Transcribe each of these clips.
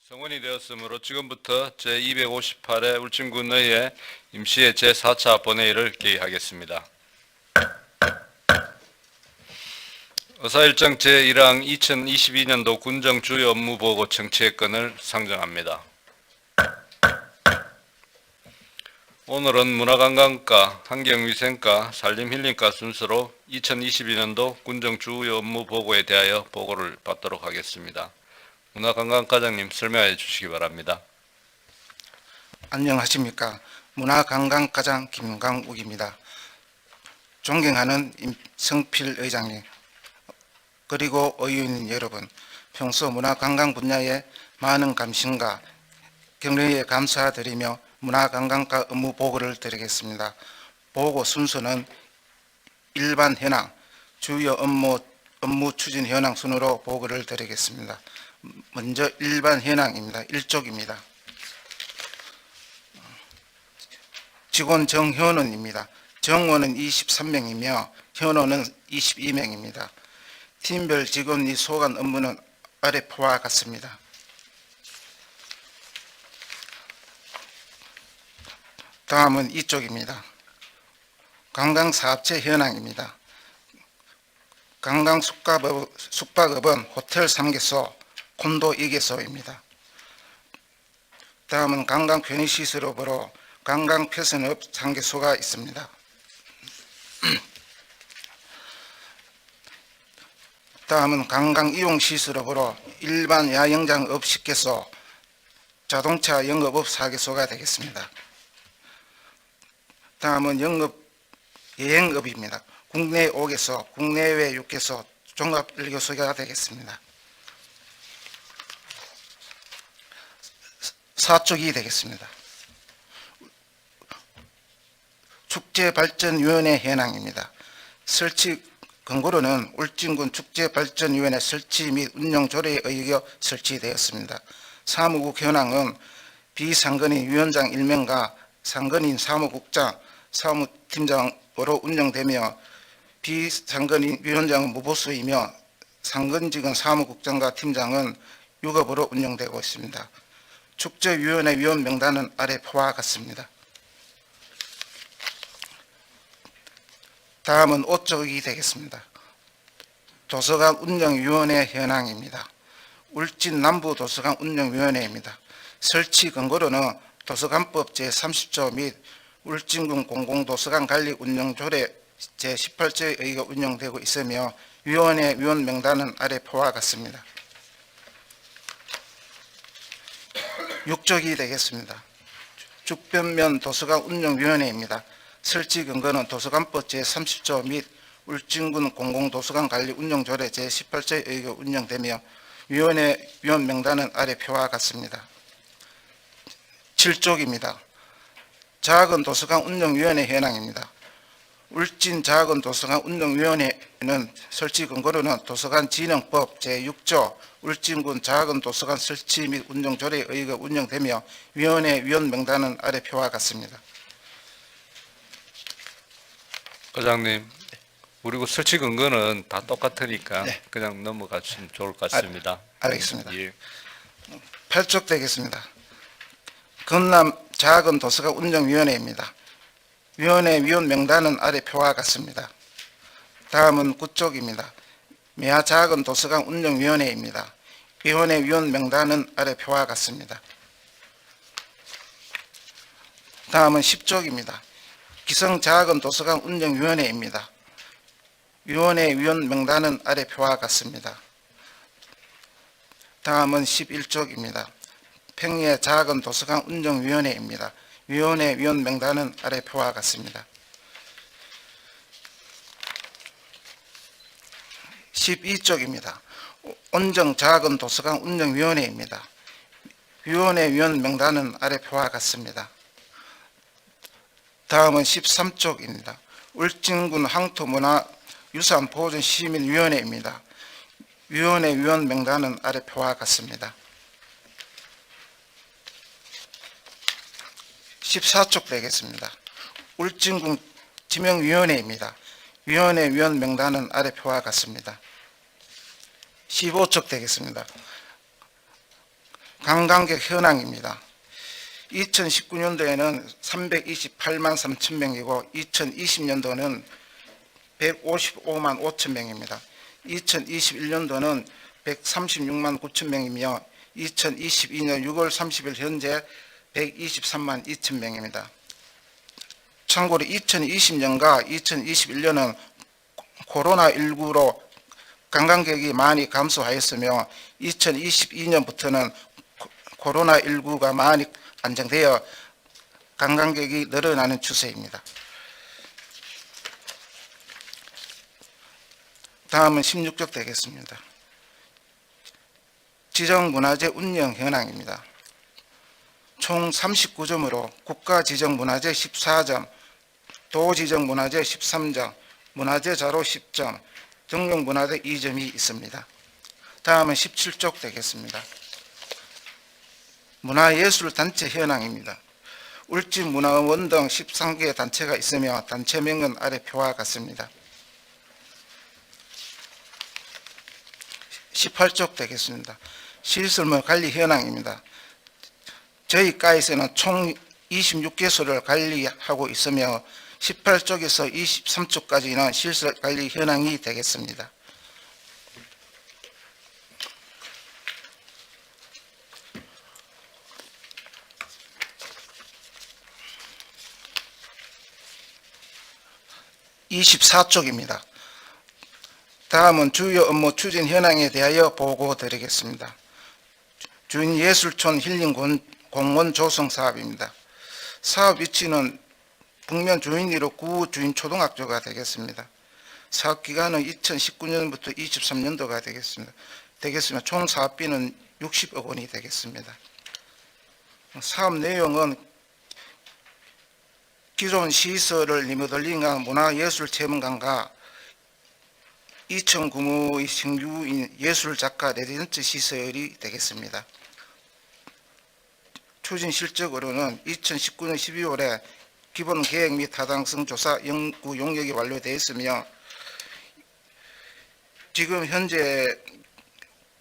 성원이 되었으므로 지금부터 제258회 울진군의회 임시회 제4차 본회의를 개의하겠습니다. 의사일정 제1항 2022년도 군정 주요 업무 보고 청취의 건을 상정합니다. 오늘은 문화관광과, 환경위생과, 산림힐링과 순서로 2022년도 군정 주요 업무 보고에 대하여 보고를 받도록 하겠습니다. 문화관광과장님 설명해 주시기 바랍니다. 안녕하십니까. 문화관광과장 김강욱입니다. 존경하는 임성필 의장님, 그리고 의원님 여러분, 평소 문화관광 분야에 많은 감심과 격려에 감사드리며 문화관광과 업무 보고를 드리겠습니다. 보고 순서는 일반 현황, 주요 업무 추진 현황 순으로 보고를 드리겠습니다. 먼저 일반 현황입니다. 1쪽입니다. 직원 정현원입니다. 정원은 23명이며 현원은 22명입니다. 팀별 직원이 소관 업무는 아래 표와 같습니다. 다음은 이쪽입니다. 관광사업체 현황입니다. 관광 숙박업은 호텔 3개소, 콘도 2개소입니다. 다음은 관광 편의시설업으로 관광 패션업 3개소가 있습니다. 다음은 관광 이용시설업으로 일반 야영장업 10개소, 자동차 영업업 4개소가 되겠습니다. 다음은 여행업입니다. 국내 5개소, 국내외 6개소, 종합 1개소가 되겠습니다. 4쪽이 되겠습니다. 축제발전위원회 현황입니다. 설치 근거로는 울진군 축제발전위원회 설치 및 운영 조례에 의거 설치되었습니다. 사무국 현황은 비상근인 위원장 1명과 상근인 사무국장, 사무팀장으로 운영되며 비상근인 위원장은 무보수이며 상근직은 사무국장과 팀장은 유급으로 운영되고 있습니다. 축제위원회 위원 명단은 아래 표와 같습니다. 다음은 5쪽이 되겠습니다. 도서관 운영위원회 현황입니다. 울진 남부도서관 운영위원회입니다. 설치 근거로는 도서관법 제30조 및 울진군 공공도서관 관리 운영조례 제18조에 의거 운영되고 있으며 위원회 위원 명단은 아래 표와 같습니다. 6쪽이 되겠습니다. 죽변면 도서관 운영위원회입니다. 설치 근거는 도서관법 제30조 및 울진군 공공도서관 관리 운영조례 제18조에 의거 운영되며 위원회 위원 명단은 아래 표와 같습니다. 7쪽입니다. 작은 도서관 운영위원회 현황입니다. 울진 작은 도서관 운영위원회는 설치 근거로는 도서관 진흥법 제6조 울진군 작은 도서관 설치 및 운영 조례에 의거 운영되며 위원회 위원 명단은 아래 표와 같습니다. 과장님, 그리고 설치 근거는 다 똑같으니까 네. 그냥 넘어가시면 좋을 것 같습니다. 알겠습니다. 예. 8쪽 되겠습니다. 건남 작은 도서관 운영위원회입니다. 위원회 위원 명단은 아래 표와 같습니다. 다음은 9쪽입니다. 매화 작은 도서관 운영위원회입니다. 위원회 위원 명단은 아래 표와 같습니다. 다음은 10쪽입니다. 기성 작은 도서관 운영위원회입니다. 위원회 위원 명단은 아래 표와 같습니다. 다음은 11쪽입니다. 평야 작은 도서관 운영위원회입니다. 위원회 위원 명단은 아래 표와 같습니다. 12쪽입니다. 온정 작은 도서관 운영위원회입니다. 위원회 위원 명단은 아래 표와 같습니다. 다음은 13쪽입니다. 울진군 항토문화유산보존시민위원회입니다. 위원회 위원 명단은 아래 표와 같습니다. 14쪽 되겠습니다. 울진군 지명위원회입니다. 위원회 위원 명단은 아래 표와 같습니다. 15쪽 되겠습니다. 관광객 현황입니다. 2019년도에는 328만 3천 명이고 2020년도는 155만 5천 명입니다. 2021년도는 136만 9천 명이며 2022년 6월 30일 현재 123만 2천 명입니다. 참고로 2020년과 2021년은 코로나19로 관광객이 많이 감소하였으며 2022년부터는 코로나19가 많이 안정되어 관광객이 늘어나는 추세입니다. 다음은 16쪽 되겠습니다. 지정문화재 운영 현황입니다. 총 39점으로 국가지정문화재 14점, 도지정문화재 13점, 문화재 자료 10점, 등록문화재 2점이 있습니다. 다음은 17쪽 되겠습니다. 문화예술단체 현황입니다. 울진문화원 등 13개 단체가 있으며 단체명은 아래 표와 같습니다. 18쪽 되겠습니다. 시설물 관리 현황입니다. 저희 과에서는 총 26개소를 관리하고 있으며 18쪽에서 23쪽까지는 시설 관리 현황이 되겠습니다. (24쪽입니다) 다음은 주요 업무 추진 현황에 대하여 보고 드리겠습니다. 주인예술촌 힐링 공원 조성 사업입니다. 사업 위치는 북면 주인1호 구 주인초등학교가 되겠습니다. 사업 기간은 2019년부터 23년도가 되겠습니다. 총 사업비는 60억 원이 되겠습니다. 사업 내용은 기존 시설을 리모델링한 문화예술체험관과 2층 규모의 신규 예술작가 레지던트 시설이 되겠습니다. 추진 실적으로는 2019년 12월에 기본 계획 및 타당성 조사 연구 용역이 완료되어 있으며 지금 현재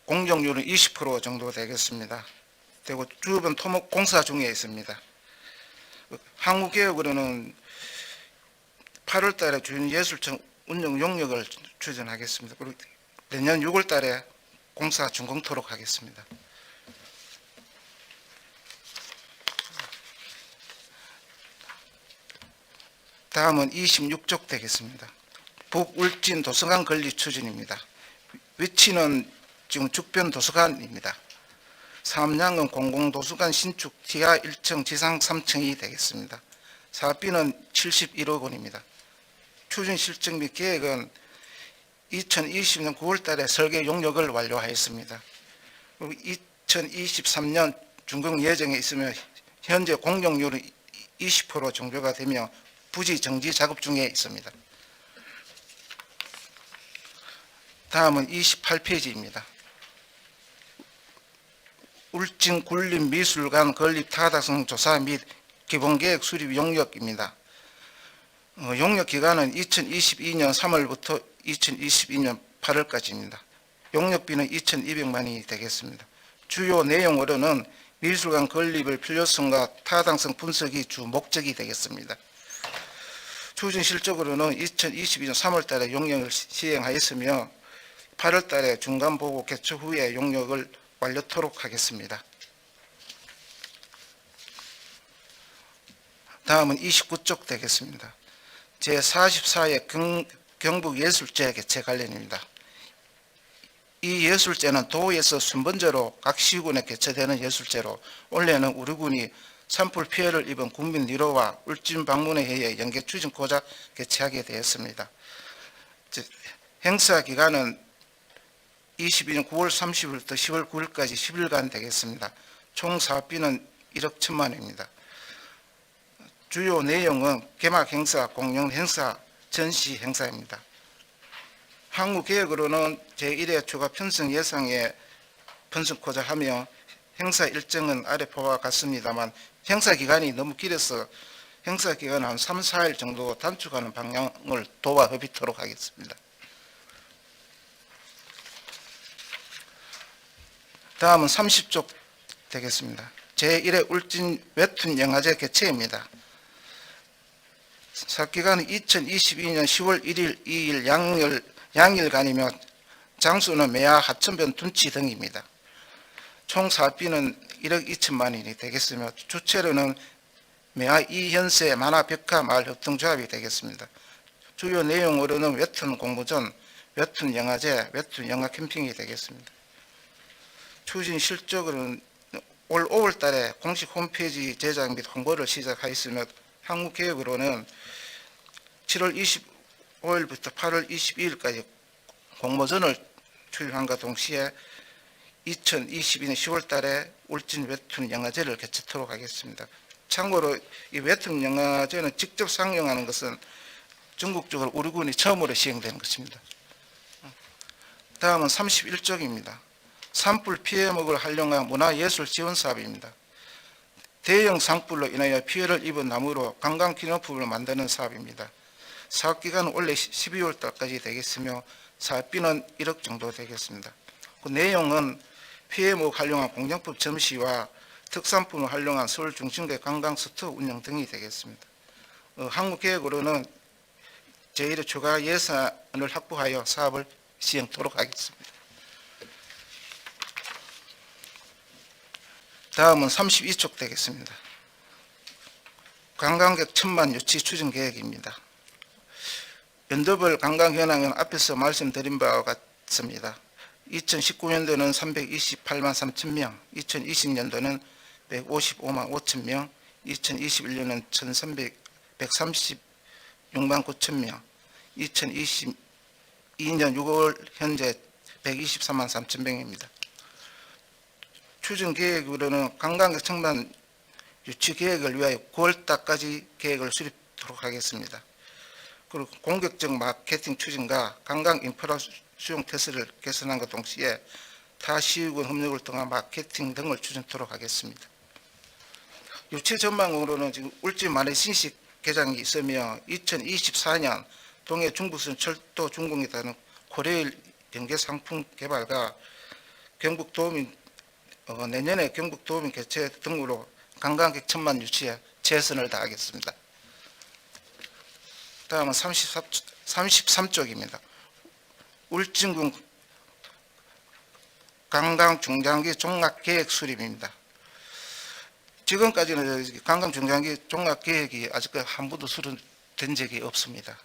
공정률은 20% 정도 되겠습니다. 되고 주변 토목 공사 중에 있습니다. 향후 계획으로는 8월 달에 주인예술청 운영 용역을 추진하겠습니다. 그리고 내년 6월 달에 공사 준공토록 하겠습니다. 다음은 26쪽 되겠습니다. 북울진 도서관 건립 추진입니다. 위치는 지금 죽변 도서관입니다. 사업량은 공공도서관 신축 지하 1층 지상 3층이 되겠습니다. 사업비는 71억 원입니다. 추진 실적 및 계획은 2020년 9월 달에 설계 용역을 완료하였습니다. 그리고 2023년 준공 예정에 있으며 현재 공정률은 20% 정도가 되며 부지 정지 작업 중에 있습니다. 다음은 28페이지입니다. 울진 굴림미술관 건립 타당성 조사 및 기본계획 수립 용역입니다. 용역 기간은 2022년 3월부터 2022년 8월까지입니다. 용역비는 2,200만원이 되겠습니다. 주요 내용으로는 미술관 건립의 필요성과 타당성 분석이 주 목적이 되겠습니다. 추진 실적으로는 2022년 3월 달에 용역을 시행하였으며 8월 달에 중간보고 개최 후에 용역을 완료토록 하겠습니다. 다음은 29쪽 되겠습니다. 제44회 경북예술제 개최 관련입니다. 이 예술제는 도에서 순번제로 각 시군에 개최되는 예술제로 올해는 우리 군이 산불 피해를 입은 국민 위로와 울진 방문에 의해 연계 추진고자 개최하게 되었습니다. 행사 기간은 22년 9월 30일부터 10월 9일까지 10일간 되겠습니다. 총 사업비는 1억 1천만 원입니다. 주요 내용은 개막 행사, 공연 행사, 전시 행사입니다. 향후 계획으로는 제1회 추가 편성 예상에 편성코자 하며 행사 일정은 아래 표와 같습니다만 행사 기간이 너무 길어서 행사 기간 한 3, 4일 정도 단축하는 방향을 도와 협의토록 하겠습니다. 다음은 30쪽 되겠습니다. 제1회 울진 웹툰 영화제 개최입니다. 사업기간은 2022년 10월 1일, 2일 양일간이며 장소는 매화 하천변 둔치 등입니다. 총 사업비는 1억 2천만 원이 되겠으며 주최로는 매화 이현세 만화벽화 마을 협동조합이 되겠습니다. 주요 내용으로는 웹툰 공모전, 웹툰 영화제, 웹툰 영화 캠핑이 되겠습니다. 추진 실적으로는 올 5월 달에 공식 홈페이지 제작 및 홍보를 시작하였으며 향후 계획으로는 7월 25일부터 8월 22일까지 공모전을 추진함과 동시에 2022년 10월 달에 울진 웹툰 영화제를 개최토록 하겠습니다. 참고로 이 웹툰 영화제는 직접 상영하는 것은 전국적으로 우리 군이 처음으로 시행되는 것입니다. 다음은 31쪽입니다. 산불 피해목을 활용한 문화예술 지원 사업입니다. 대형 산불로 인하여 피해를 입은 나무로 관광기념품을 만드는 사업입니다. 사업기간은 원래 12월 달까지 되겠으며 사업비는 1억 정도 되겠습니다. 그 내용은 피해목 활용한 공정법 점시와 특산품을 활용한 서울 중심계 관광스토어 운영 등이 되겠습니다. 항구 계획으로는 제1회 추가 예산을 확보하여 사업을 시행토록 하겠습니다. 다음은 32쪽 되겠습니다. 관광객 1000만 유치 추진 계획입니다. 연도별 관광 현황은 앞에서 말씀드린 바와 같습니다. 2019년도는 328만 3천 명, 2020년도는 155만 5천 명, 2021년은 136만 9천 명, 2022년 6월 현재 123만 3천 명입니다. 추진 계획으로는 관광객 1000만 유치 계획을 위하여 9월 달까지 계획을 수립하도록 하겠습니다. 그리고 공격적 마케팅 추진과 관광 인프라 수용 태세를 개선함과 동시에 타 시의원 협력을 통한 마케팅 등을 추진토록 하겠습니다. 유치 전망으로는 지금 울진 만해 신식 개장이 있으며 2024년 동해 중부선 철도 준공에 따른 고레일 연계 상품 개발과 경북 도민 내년에 경북 도민 개최 등으로 관광객 1000만 유치에 최선을 다하겠습니다. 다음은 33쪽입니다. 울진군 관광중장기 종합계획 수립입니다. 지금까지는 관광중장기 종합계획이 아직 한 번도 수립된 적이 없습니다.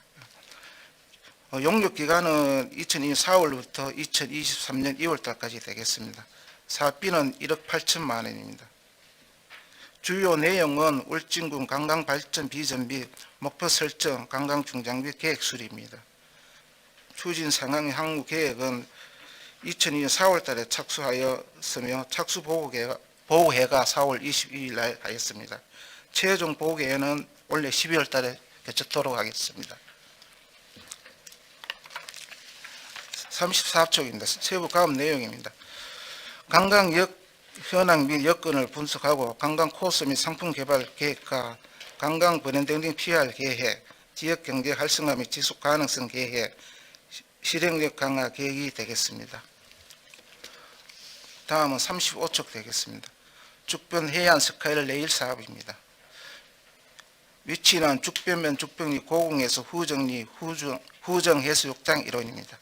용역기간은 2022년 4월부터 2023년 2월 달까지 되겠습니다. 사업비는 1억 8천만 원입니다. 주요 내용은 울진군 관광발전 비전 및 목표 설정, 관광중장비 계획 수립입니다. 추진 상황 향후 계획은 2002년 4월 달에 착수하였으며 착수 보고회가 4월 22일 날 하였습니다. 최종 보고회는 원래 12월 달에 개최토록 하겠습니다. 34쪽입니다. 세부 가업 내용입니다. 관광역 현황 및 여건을 분석하고 관광 코스 및 상품 개발 계획과 관광 브랜딩 등 PR 계획, 지역 경제 활성화 및 지속 가능성 계획, 실행력 강화 계획이 되겠습니다. 다음은 35쪽 되겠습니다. 죽변 해안 스카이 레일 사업입니다. 위치는 죽변면 죽변리 고궁에서 후정리 후정 해수욕장 일원입니다.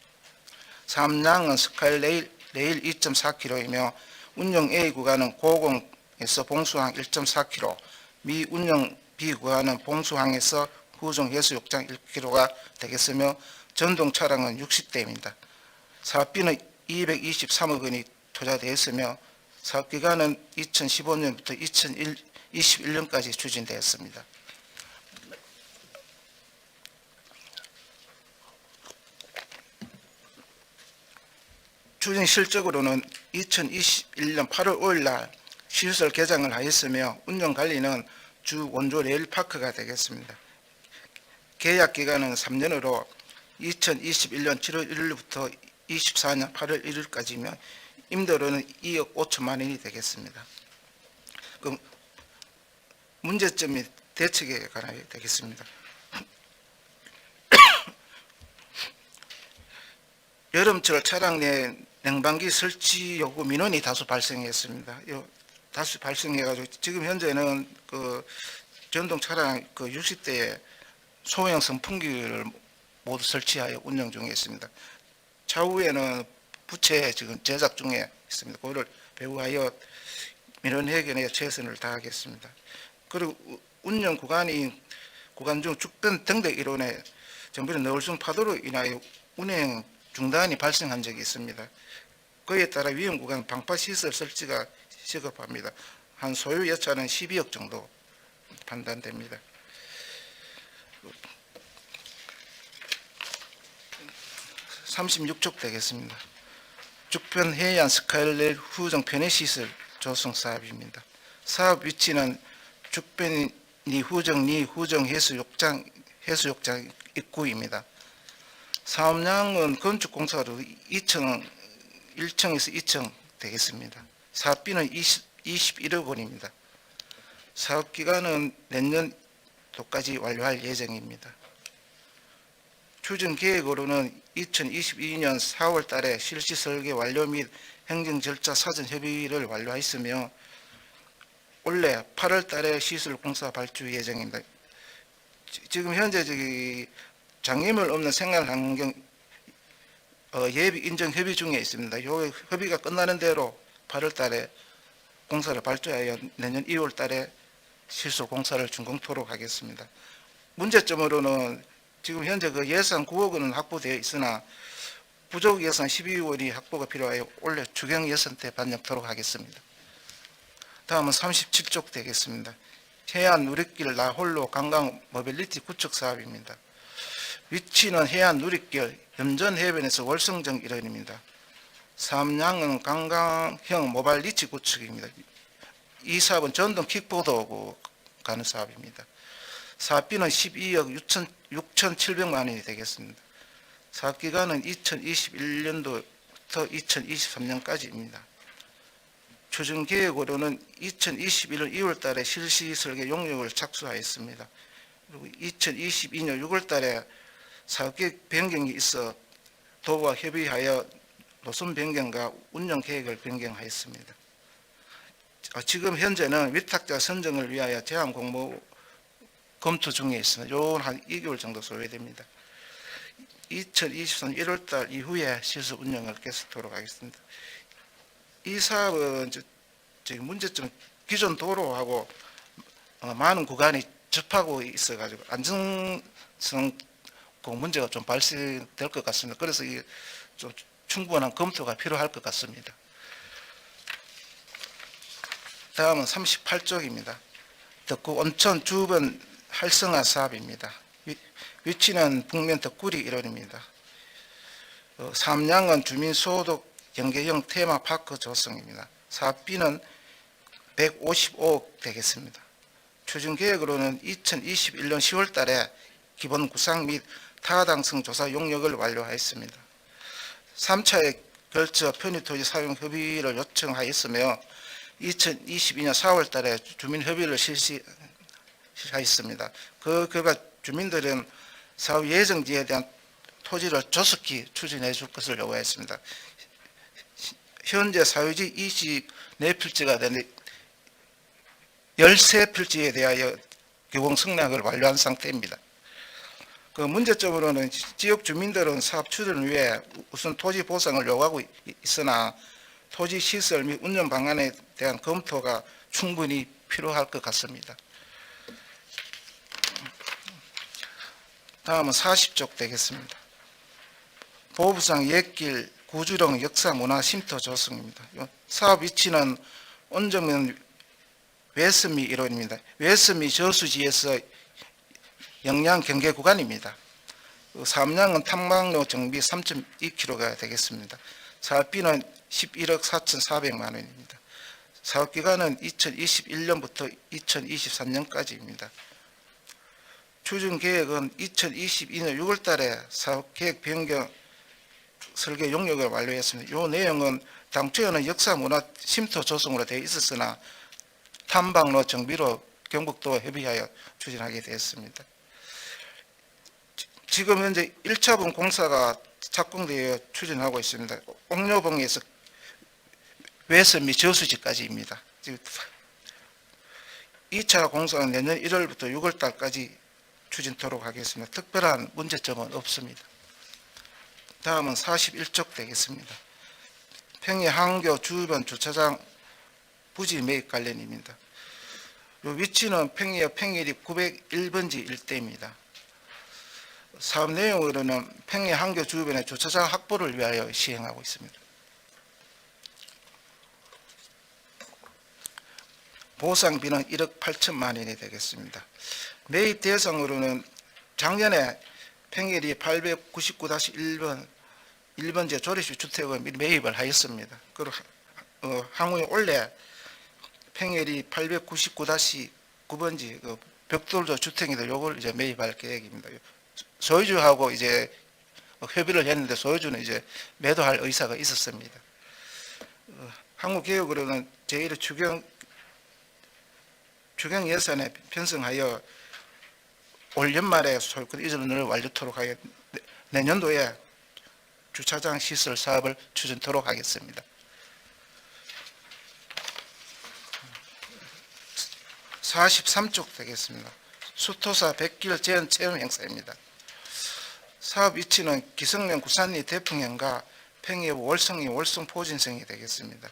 삼량은 스카이 레일 2.4km이며 운영 A 구간은 고궁에서 봉수항 1.4km, 미 운영 B 구간은 봉수항에서 후정 해수욕장 1km가 되겠으며 전동 차량은 60대입니다. 사업비는 223억 원이 투자되어 있으며 사업기간은 2015년부터 2021년까지 추진되었습니다. 추진 실적으로는 2021년 8월 5일 날 시설 개장을 하였으며 운영 관리는 주 원조 레일파크가 되겠습니다. 계약 기간은 3년으로 2021년 7월 1일부터 24년 8월 1일까지며 임대료는 2억 5천만 원이 되겠습니다. 그럼 문제점 및 대책에 관하여 되겠습니다. 여름철 차량 내 냉방기 설치 요구 민원이 다소 발생했습니다. 다수 발생해가지고 지금 현재는 그 전동 차량 그 60대에 소형 선풍기를 모두 설치하여 운영 중에 있습니다. 차후에는 부채 지금 제작 중에 있습니다. 그거를 배후하여 민원 해결에 최선을 다하겠습니다. 그리고 운영 구간 중 축변 등대 일원에 전번에 너울성 파도로 인하여 운행 중단이 발생한 적이 있습니다. 그에 따라 위험 구간 방파 시설 설치가 시급합니다. 한 소요 예산은 12억 정도 판단됩니다. 36쪽 되겠습니다. 죽변 해안 스카이레일 후정 편의시설 조성 사업입니다. 사업 위치는 죽변 후정 해수욕장 입구입니다. 사업량은 건축공사로 1층에서 2층 되겠습니다. 사업비는 21억 원입니다. 사업기간은 내년도까지 완료할 예정입니다. 추진 계획으로는 2022년 4월 달에 실시 설계 완료 및 행정 절차 사전 협의를 완료하였으며 올해 8월 달에 시설 공사 발주 예정입니다. 지금 현재 장애물 없는 생활 환경 예비 인정 협의 중에 있습니다. 이 협의가 끝나는 대로 8월 달에 공사를 발주하여 내년 2월 달에 시설 공사를 준공토록 하겠습니다. 문제점으로는 지금 현재 그 예산 9억 원은 확보되어 있으나 부족 예산 12원이 확보가 필요하여 올해 추경 예산 때 반영토록 하겠습니다. 다음은 37쪽 되겠습니다. 해안 누리길 나홀로 관광 모빌리티 구축 사업입니다. 위치는 해안 누리길 염전 해변에서 월성정 일원입니다. 사업량은 관광형 모바일 리치 구축입니다. 이 사업은 전동 킥보드하고 가는 사업입니다. 사업비는 12억 6,700만 원이 되겠습니다. 사업기간은 2021년도부터 2023년까지입니다. 추진 계획으로는 2021년 2월 달에 실시 설계 용역을 착수하였습니다. 그리고 2022년 6월 달에 사업계획 변경이 있어 도와 협의하여 노선 변경과 운영 계획을 변경하였습니다. 지금 현재는 위탁자 선정을 위하여 제한 공모 검토 중에 있습니다. 요건 한 2개월 정도 소요됩니다. 2023년 1월 달 이후에 시설 운영을 계속토록 하겠습니다. 이 사업은 지금 문제점 기존 도로하고 많은 구간이 접하고 있어가지고 안정성 문제가 좀 발생될 것 같습니다. 그래서 좀 충분한 검토가 필요할 것 같습니다. 다음은 38쪽입니다. 덕구 온천 주변 활성화 사업입니다. 위치는 북면 덕구리 일원입니다. 사업량은 주민소득 연계형 테마파크 조성입니다. 사업비는 155억 되겠습니다. 추진 계획으로는 2021년 10월 달에 기본 구상 및 타당성 조사 용역을 완료하였습니다. 3차에 걸쳐 편의토지 사용 협의를 요청하였으며 2022년 4월 달에 주민협의를 실시하였습니다. 그 결과 주민들은 사업 예정지에 대한 토지를 조속히 추진해 줄 것을 요구했습니다. 현재 사유지 24필지가 되는 13필지에 대하여 개공 승낙을 완료한 상태입니다. 그 문제점으로는 지역 주민들은 사업 추진을 위해 우선 토지 보상을 요구하고 있으나 토지 시설 및 운영 방안에 대한 검토가 충분히 필요할 것 같습니다. 다음은 40쪽 되겠습니다. 보부상 옛길 구주령 역사문화 쉼터 조성입니다. 사업 위치는 온정면 외섬리 일원입니다. 외섬리 저수지에서 영양 경계 구간입니다. 사업량은 탐방로 정비 3.2km가 되겠습니다. 사업비는 11억 4,400만 원입니다. 사업기간은 2021년부터 2023년까지입니다. 추진 계획은 2022년 6월 달에 사업계획 변경 설계 용역을 완료했습니다. 이 내용은 당초에는 역사문화 쉼터 조성으로 되어 있었으나 탐방로 정비로 경북도와 협의하여 추진하게 되었습니다. 지금 현재 1차분 공사가 착공되어 추진하고 있습니다. 옥녀봉에서 외섬리 저수지까지입니다. 2차 공사는 내년 1월부터 6월 달까지 추진토록 하겠습니다. 특별한 문제점은 없습니다. 다음은 41쪽 되겠습니다. 평야 항교 주변 주차장 부지 매입 관련입니다. 이 위치는 평야 평일이 901번지 일대입니다. 사업 내용으로는 평야 항교 주변의 주차장 확보를 위하여 시행하고 있습니다. 보상비는 1억 8천만 원이 되겠습니다. 매입 대상으로는 작년에 평일이 899-1번지 조립식 주택을 매입을 하였습니다. 그리고 향후에 올해 평일이 899-9번지 벽돌조 주택인데 요걸 이제 매입할 계획입니다. 소유주하고 이제 협의를 했는데 소유주는 이제 매도할 의사가 있었습니다. 한국개혁으로는 제1의 추경 예산에 편성하여 올 연말에 소유권 이전을 완료토록 하여 내년도에 주차장 시설 사업을 추진토록 하겠습니다. 43쪽 되겠습니다. 수토사 백길 제한 체험 행사입니다. 사업 위치는 기성령 구산리 대풍현과 평야 월성리 월성 포진성이 되겠습니다.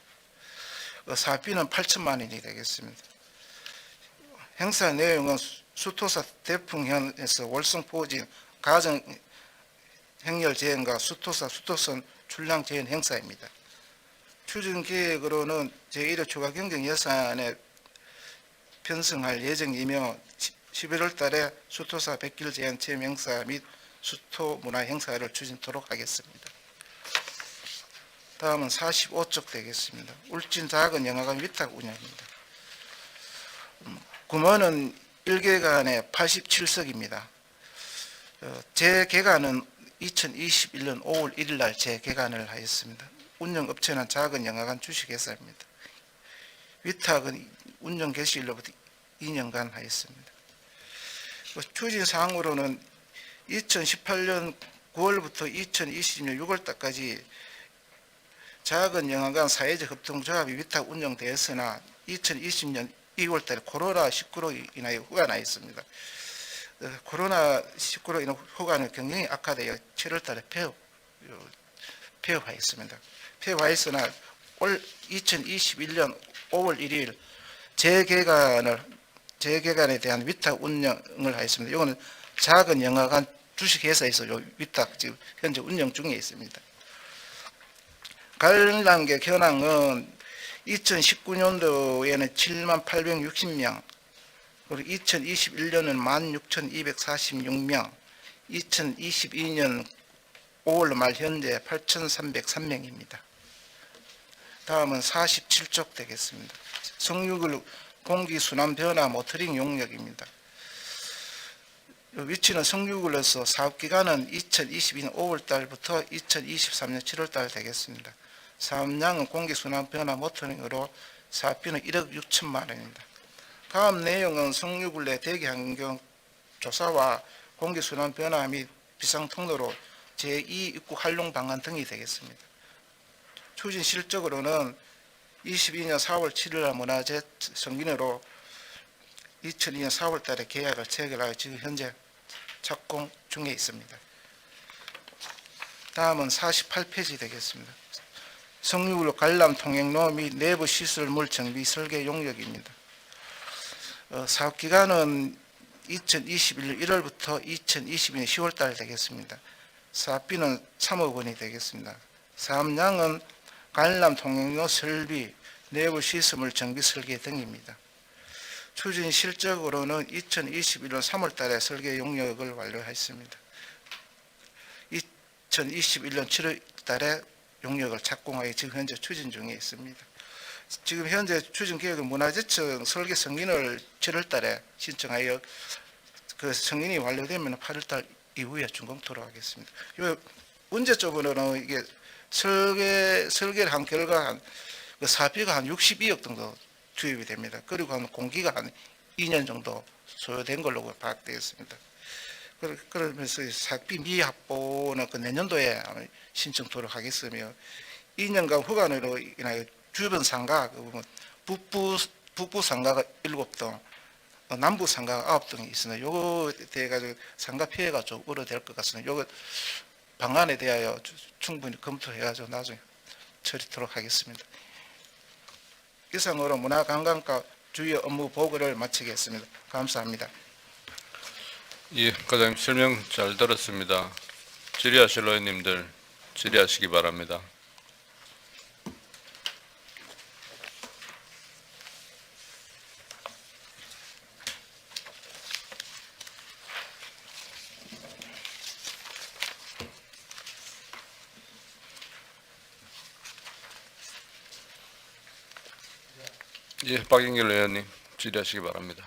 사업비는 8천만 원이 되겠습니다. 행사 내용은 수토사 대풍현에서 월성 포진 가정 행렬 제한과 수토선 출량 제한 행사입니다. 추진 계획으로는 제1회 추가 경정 예산에 편성할 예정이며 11월 달에 수토사 백길 제한 체험 행사 및 수토 문화 행사를 추진토록 하겠습니다. 다음은 45쪽 되겠습니다. 울진 작은 영화관 위탁 운영입니다. 규모는 1개관에 87석입니다. 재개관은 2021년 5월 1일 날 재개관을 하였습니다. 운영업체는 작은 영화관 주식회사입니다. 위탁은 운영 개시일로부터 2년간 하였습니다. 추진사항으로는 2018년 9월부터 2020년 6월달까지 작은 영화관 사회적 협동조합이 위탁 운영되었으나 2020년 2월달에 코로나19로 인하여 후관하였습니다. 코로나19로 인한 후관의 경영이 악화되어 7월달에 폐업하였습니다. 폐업하였으나 올 2021년 5월 1일 재개관에 대한 위탁 운영을 하였습니다. 이거는 작은 영화관 주식회사에서 위탁 지금 현재 운영 중에 있습니다. 관람객 현황은 2019년도에는 7만 860명, 그리고 2021년은 16,246명, 2022년 5월 말 현재 8,303명입니다. 다음은 47쪽 되겠습니다. 성유굴 공기순환 변화 모터링 용역입니다. 위치는 성유굴에서 사업기간은 2022년 5월 달부터 2023년 7월 달 되겠습니다. 사업량은 공기순환 변화 모터링으로 사업비는 1억 6천만 원입니다. 다음 내용은 성유굴 내 대기 환경 조사와 공기순환 변화 및 비상통로로 제2 입구 활용 방안 등이 되겠습니다. 추진 실적으로는 22년 4월 7일 날 문화재 승인으로 2002년 4월 달에 계약을 체결하여 지금 현재 착공 중에 있습니다. 다음은 48페이지 되겠습니다. 성유굴 관람 통행로 및 내부 시설물 정비 설계 용역입니다. 사업기간은 2021년 1월부터 2022년 10월 달 되겠습니다. 사업비는 3억 원이 되겠습니다. 사업량은 관람 통행로 설비, 내부 시설물 정비 설계 등입니다. 추진 실적으로는 2021년 3월 달에 설계 용역을 완료했습니다. 2021년 7월 달에 용역을 착공하여 지금 현재 추진 중에 있습니다. 지금 현재 추진 계획은 문화재청 설계 승인을 7월 달에 신청하여 그 승인이 완료되면 8월 달 이후에 준공토록 하겠습니다. 이 문제점으로는 이게 설계를 한 결과 그 사비가 한 62억 정도 투입이 됩니다. 그리고 한 공기가 한 2년 정도 소요된 걸로 파악되었습니다. 그러면서 사비 미확보는 그 내년도에 신청토록 하겠으며 2년간 후관으로 인하여 주변 상가 북부 상가가 7동, 남부 상가가 9동이 있으나 요거에 대해 가지고 상가 피해가 좀 우려될 것 같습니다. 요거 방안에 대하여 충분히 검토해 가지고 나중에 처리토록 하겠습니다. 이상으로 문화관광과 주요 업무 보고를 마치겠습니다. 감사합니다. 예, 과장님 설명 잘 들었습니다. 질의하실 의원님들 질의하시기 바랍니다. 예, 박인길 의원님 질의하시기 바랍니다.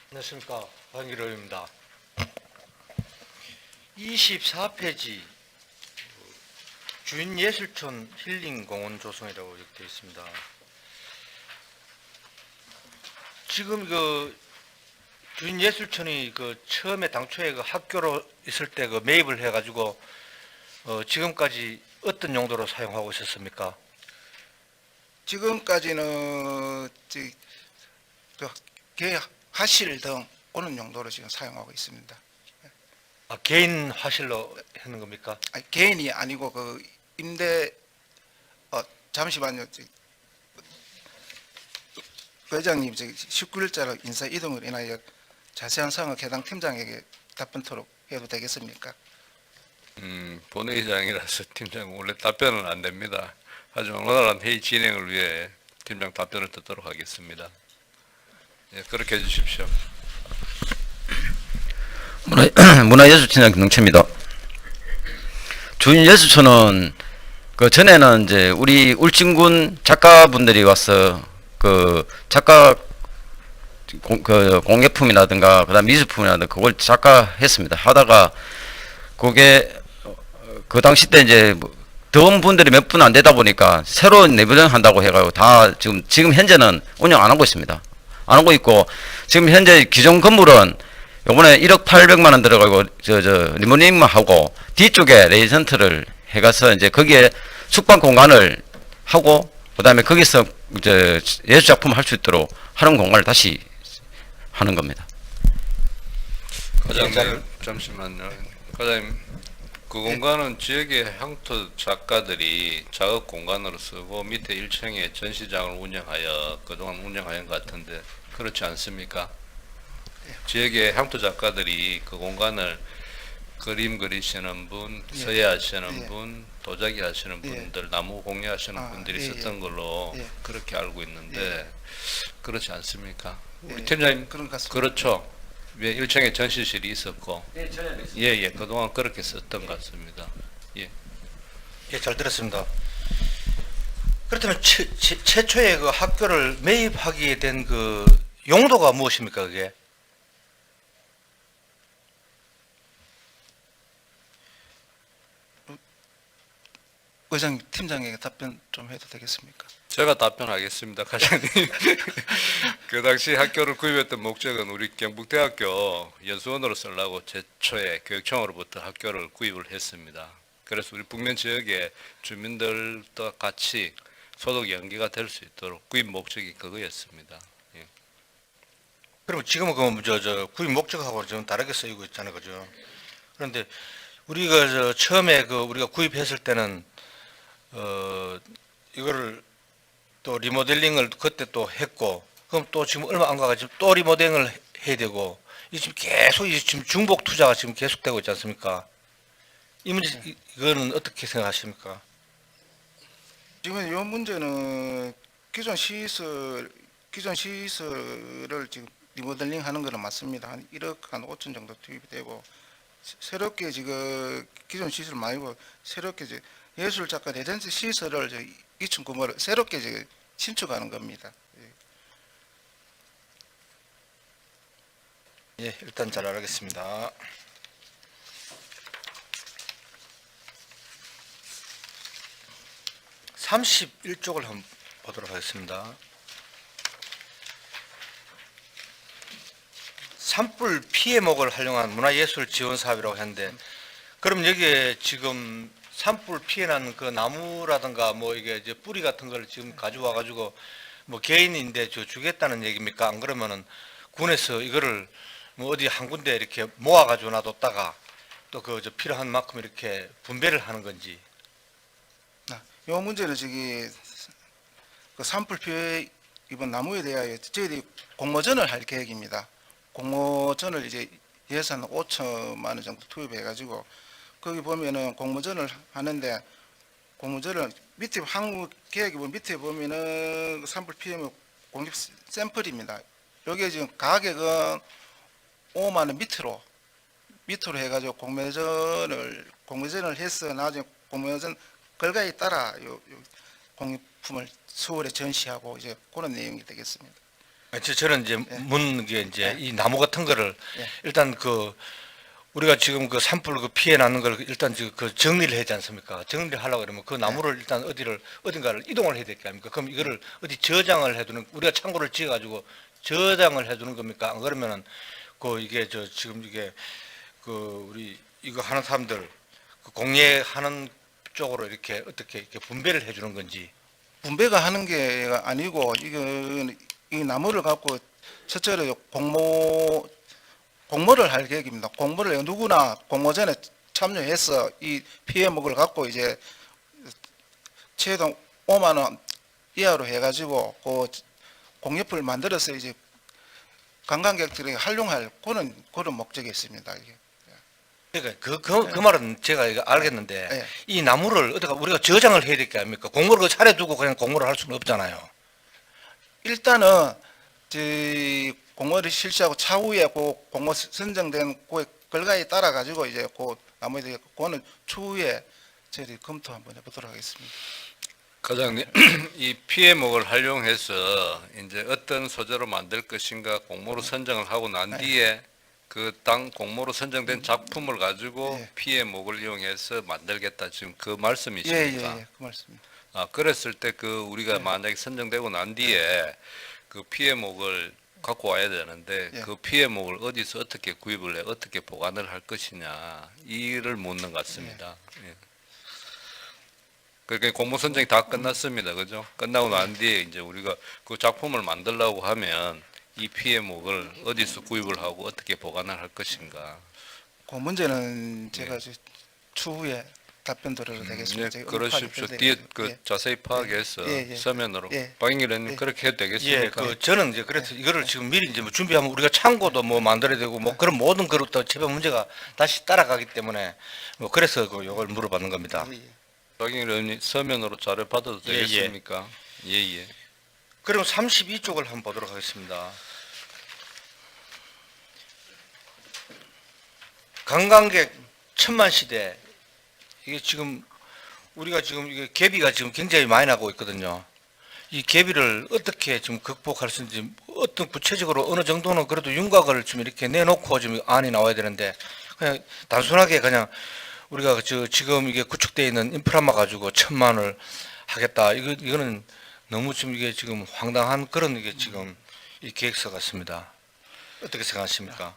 안녕하십니까. 박인길 의원입니다. 24페이지 주인예술촌 힐링공원 조성이라고 이렇게 되어 있습니다. 지금 그 주인예술촌이 그 처음에 당초에 그 학교로 있을 때 그 매입을 해가지고 지금까지 어떤 용도로 사용하고 있었습니까? 지금까지는 하실 등 오는 용도로 지금 사용하고 있습니다. 아, 개인 화실로 하는 겁니까? 아니, 개인이 아니고 그 임대 잠시만요. 회장님 19일자로 인사 이동을 인하여 자세한 사항을 해당 팀장에게 답변토록 해도 되겠습니까? 본회의장이라서 팀장 원래 답변은 안 됩니다. 하지만 오늘은 회의 진행을 위해 팀장 답변을 듣도록 하겠습니다. 예, 그렇게 해주십시오. 문화예술팀장 김동채입니다. 주인예술촌은 그 전에는 이제 우리 울진군 작가분들이 와서 그 작가 그 공예품이라든가 그다음 미술품이라든가 그걸 작가했습니다. 하다가 그게 그 당시 때 이제 더운 분들이 몇 분 안 되다 보니까 새로운 내부전 한다고 해가지고 다 지금 현재는 운영 안 하고 있습니다. 안 하고 있고 지금 현재 기존 건물은 요번에 1억 800만 원 들어가고 리모델링만 하고 뒤쪽에 레이전트를 해가서 이제 거기에 숙박 공간을 하고 그다음에 거기서 이제 예술 작품을 할 수 있도록 하는 공간을 다시 하는 겁니다. 과장님 잠시만요. 과장님 그 공간은 지역의 향토 작가들이 작업 공간으로 쓰고 밑에 1층에 전시장을 운영하여 그동안 운영하는 것 같은데 그렇지 않습니까? 지역의 향토 작가들이 그 공간을 그림 그리시는 분, 예. 서예하시는 예. 분, 도자기 하시는 예. 분들, 나무 공예하시는 분들이 예, 썼던 예. 걸로 예. 그렇게 알고 있는데 그렇지 않습니까? 우리 예. 팀장님 그런 것 같습니다. 그렇죠. 왜 1층에 전시실이 있었고 네, 전혀 예, 그동안 그렇게 썼던 것 같습니다. 예. 예, 잘 들었습니다. 그렇다면 최초에 그 학교를 매입하게 된 그 용도가 무엇입니까, 그게? 회장님 팀장에게 답변 좀 해도 되겠습니까? 제가 답변하겠습니다, 과장님. 그 당시 학교를 구입했던 목적은 우리 경북대학교 연수원으로 쓰려고 제초에 교육청으로부터 학교를 구입을 했습니다. 그래서 우리 북면 지역의 주민들과 같이 소득 연계가 될 수 있도록 구입 목적이 그거였습니다. 예. 그럼 지금은 그 구입 목적하고 좀 다르게 쓰이고 있잖아요, 그죠? 그런데 우리가 처음에 그 우리가 구입했을 때는 이거를 또 리모델링을 그때 또 했고, 그럼 또 지금 얼마 안 가가지고 또 리모델링을 해야 되고, 이 지금 계속 이 지금 중복 투자가 지금 계속되고 있지 않습니까? 이 문제 이거는 어떻게 생각하십니까? 지금 이 문제는 기존 시설을 지금 리모델링 하는 거는 맞습니다. 한 1억 한 5천 정도 투입이 되고 새롭게 지금 기존 시설 말고 새롭게 이제 예술 작가 레전시 시설을 2층 규모로 새롭게 지금 신축하는 겁니다. 예, 일단 잘 알겠습니다. (31쪽을) 한번 보도록 하겠습니다. 산불 피해목을 활용한 문화예술 지원 사업이라고 했는데, 그럼 여기에 지금 산불 피해난 그 나무라든가 뭐 이게 이제 뿌리 같은 걸 지금 가져와 가지고 뭐 개인인데 주겠다는 얘기입니까? 안 그러면은 군에서 이거를 뭐 어디 한 군데 이렇게 모아 가지고 놔뒀다가 또 그 필요한 만큼 이렇게 분배를 하는 건지. 이 문제는 저기 그 산불 피해 입은 나무에 대하여 저희들이 공모전을 할 계획입니다. 공모전을 이제 예산 5천만 원 정도 투입해 가지고 거기 보면은 공모전을 하는데 공모전을 밑에 항목 계획에 보면 밑에 보면은 산불 피해물 공급 샘플입니다. 여기 지금 가격은 5만 원 밑으로 해가지고 공모전을 해서 나중에 공모전 결과에 따라 요 공익품을 서울에 전시하고 이제 그런 내용이 되겠습니다. 저는 이제 묻는 게 이제 이 나무 같은 거를 예. 일단 그 우리가 지금 그 산불 그 피해 나는 걸 일단 그 정리를 해야 되지 않습니까? 정리를 하려고 그러면 그 나무를 일단 어딘가를 이동을 해야 될 거 아닙니까? 그럼 이거를 어디 저장을 해두는, 우리가 창고를 지어가지고 저장을 해두는 겁니까? 안 그러면은 그 이게 지금 이게 그 우리 이거 하는 사람들 그 공예하는 쪽으로 이렇게 어떻게 이렇게 분배를 해주는 건지. 분배가 하는 게 아니고 이건 이 나무를 갖고 첫째로 공모를 할 계획입니다. 공모를 누구나 공모전에 참여해서 이 피해목을 갖고 이제 최종 5만 원 이하로 해가지고 그 공예품을 만들어서 이제 관광객들에게 활용할 그런 목적이 있습니다. 이게. 그러니까 그 말은 제가 이거 알겠는데 네. 이 나무를 어디가 우리가 저장을 해야 될 게 아닙니까? 공모를 그 차려두고 그냥 공모를 할 수는 없잖아요. 일단은 공모를 실시하고 차후에 그 공모 선정된 그 결과에 따라 가지고 이제 그 나머지 그거는 추후에 저희들이 검토 한번 해보도록 하겠습니다. 과장님, 이 피해목을 활용해서 이제 어떤 소재로 만들 것인가 공모로 선정을 하고 난 뒤에 그 당 공모로 선정된 작품을 가지고 예. 피해목을 이용해서 만들겠다 지금 그 예, 말씀이십니까? 예, 그 말씀입니다. 아, 그랬을 때 그 우리가 만약에 선정되고 난 뒤에 그 피해목을 갖고 와야 되는데 예. 그 피해목을 어디서 어떻게 구입을 해 어떻게 보관을 할 것이냐 이를 묻는 것 같습니다. 예. 그러니까 공모 선정이 다 끝났습니다. 그죠? 끝나고 난 뒤에 이제 우리가 그 작품을 만들려고 하면 이 피해목을 어디서 구입을 하고 어떻게 보관을 할 것인가. 그 문제는 제가 이제 추후에 답변 드려도 되겠습니다. 예, 제가 그러십시오. 파악을 뒤에 드려야 그 돼요. 자세히 파악해서 예, 예. 서면으로 예. 박인길 의원님 예. 그렇게 해도 예, 되겠습니까? 그 저는 이제 그래서 이거를 지금 미리 이제 뭐 준비하면 우리가 창고도 뭐 만들어야 되고 뭐 그런 모든 그릇도 체벌 문제가 다시 따라가기 때문에 뭐 그래서 그 요걸 물어봤는 겁니다. 예, 예. 박인길 의원님 서면으로 자료 받아도 예, 예. 되겠습니까? 예, 예. 그럼 32쪽을 한번 보도록 하겠습니다. 관광객 1000만 시대, 이게 지금 우리가 지금 이게 개비가 지금 굉장히 많이 나고 있거든요. 이 개비를 어떻게 지금 극복할 수 있는지 어떤 구체적으로 어느 정도는 그래도 윤곽을 좀 이렇게 내놓고 지금 안이 나와야 되는데 그냥 단순하게 그냥 우리가 지금 이게 구축되어 있는 인프라만 가지고 1000만을 하겠다. 이거는 너무 지금 이게 지금 황당한 그런 이게 지금 이 계획서 같습니다. 어떻게 생각하십니까?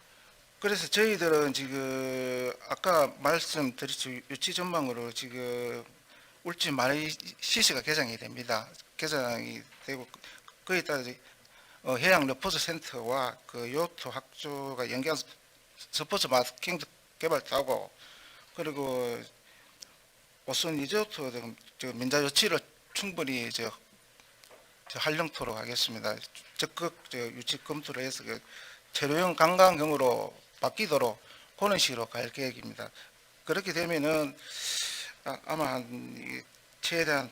그래서 저희들은 지금 아까 말씀드렸죠. 유치 전망으로 지금 울진 마리시시가 개장이 됩니다. 개장이 되고 거기에 따라 해양 레포트 센터와 그 요트 학조가 연계한 스포츠 마케팅 개발도 하고 그리고 오선 리조트 등 민자 유치를 충분히 활용토록 하겠습니다. 적극 유치 검토를 해서 체류형 관광형으로 바뀌도록 그런 식으로 갈 계획입니다. 그렇게 되면은 아마 최대한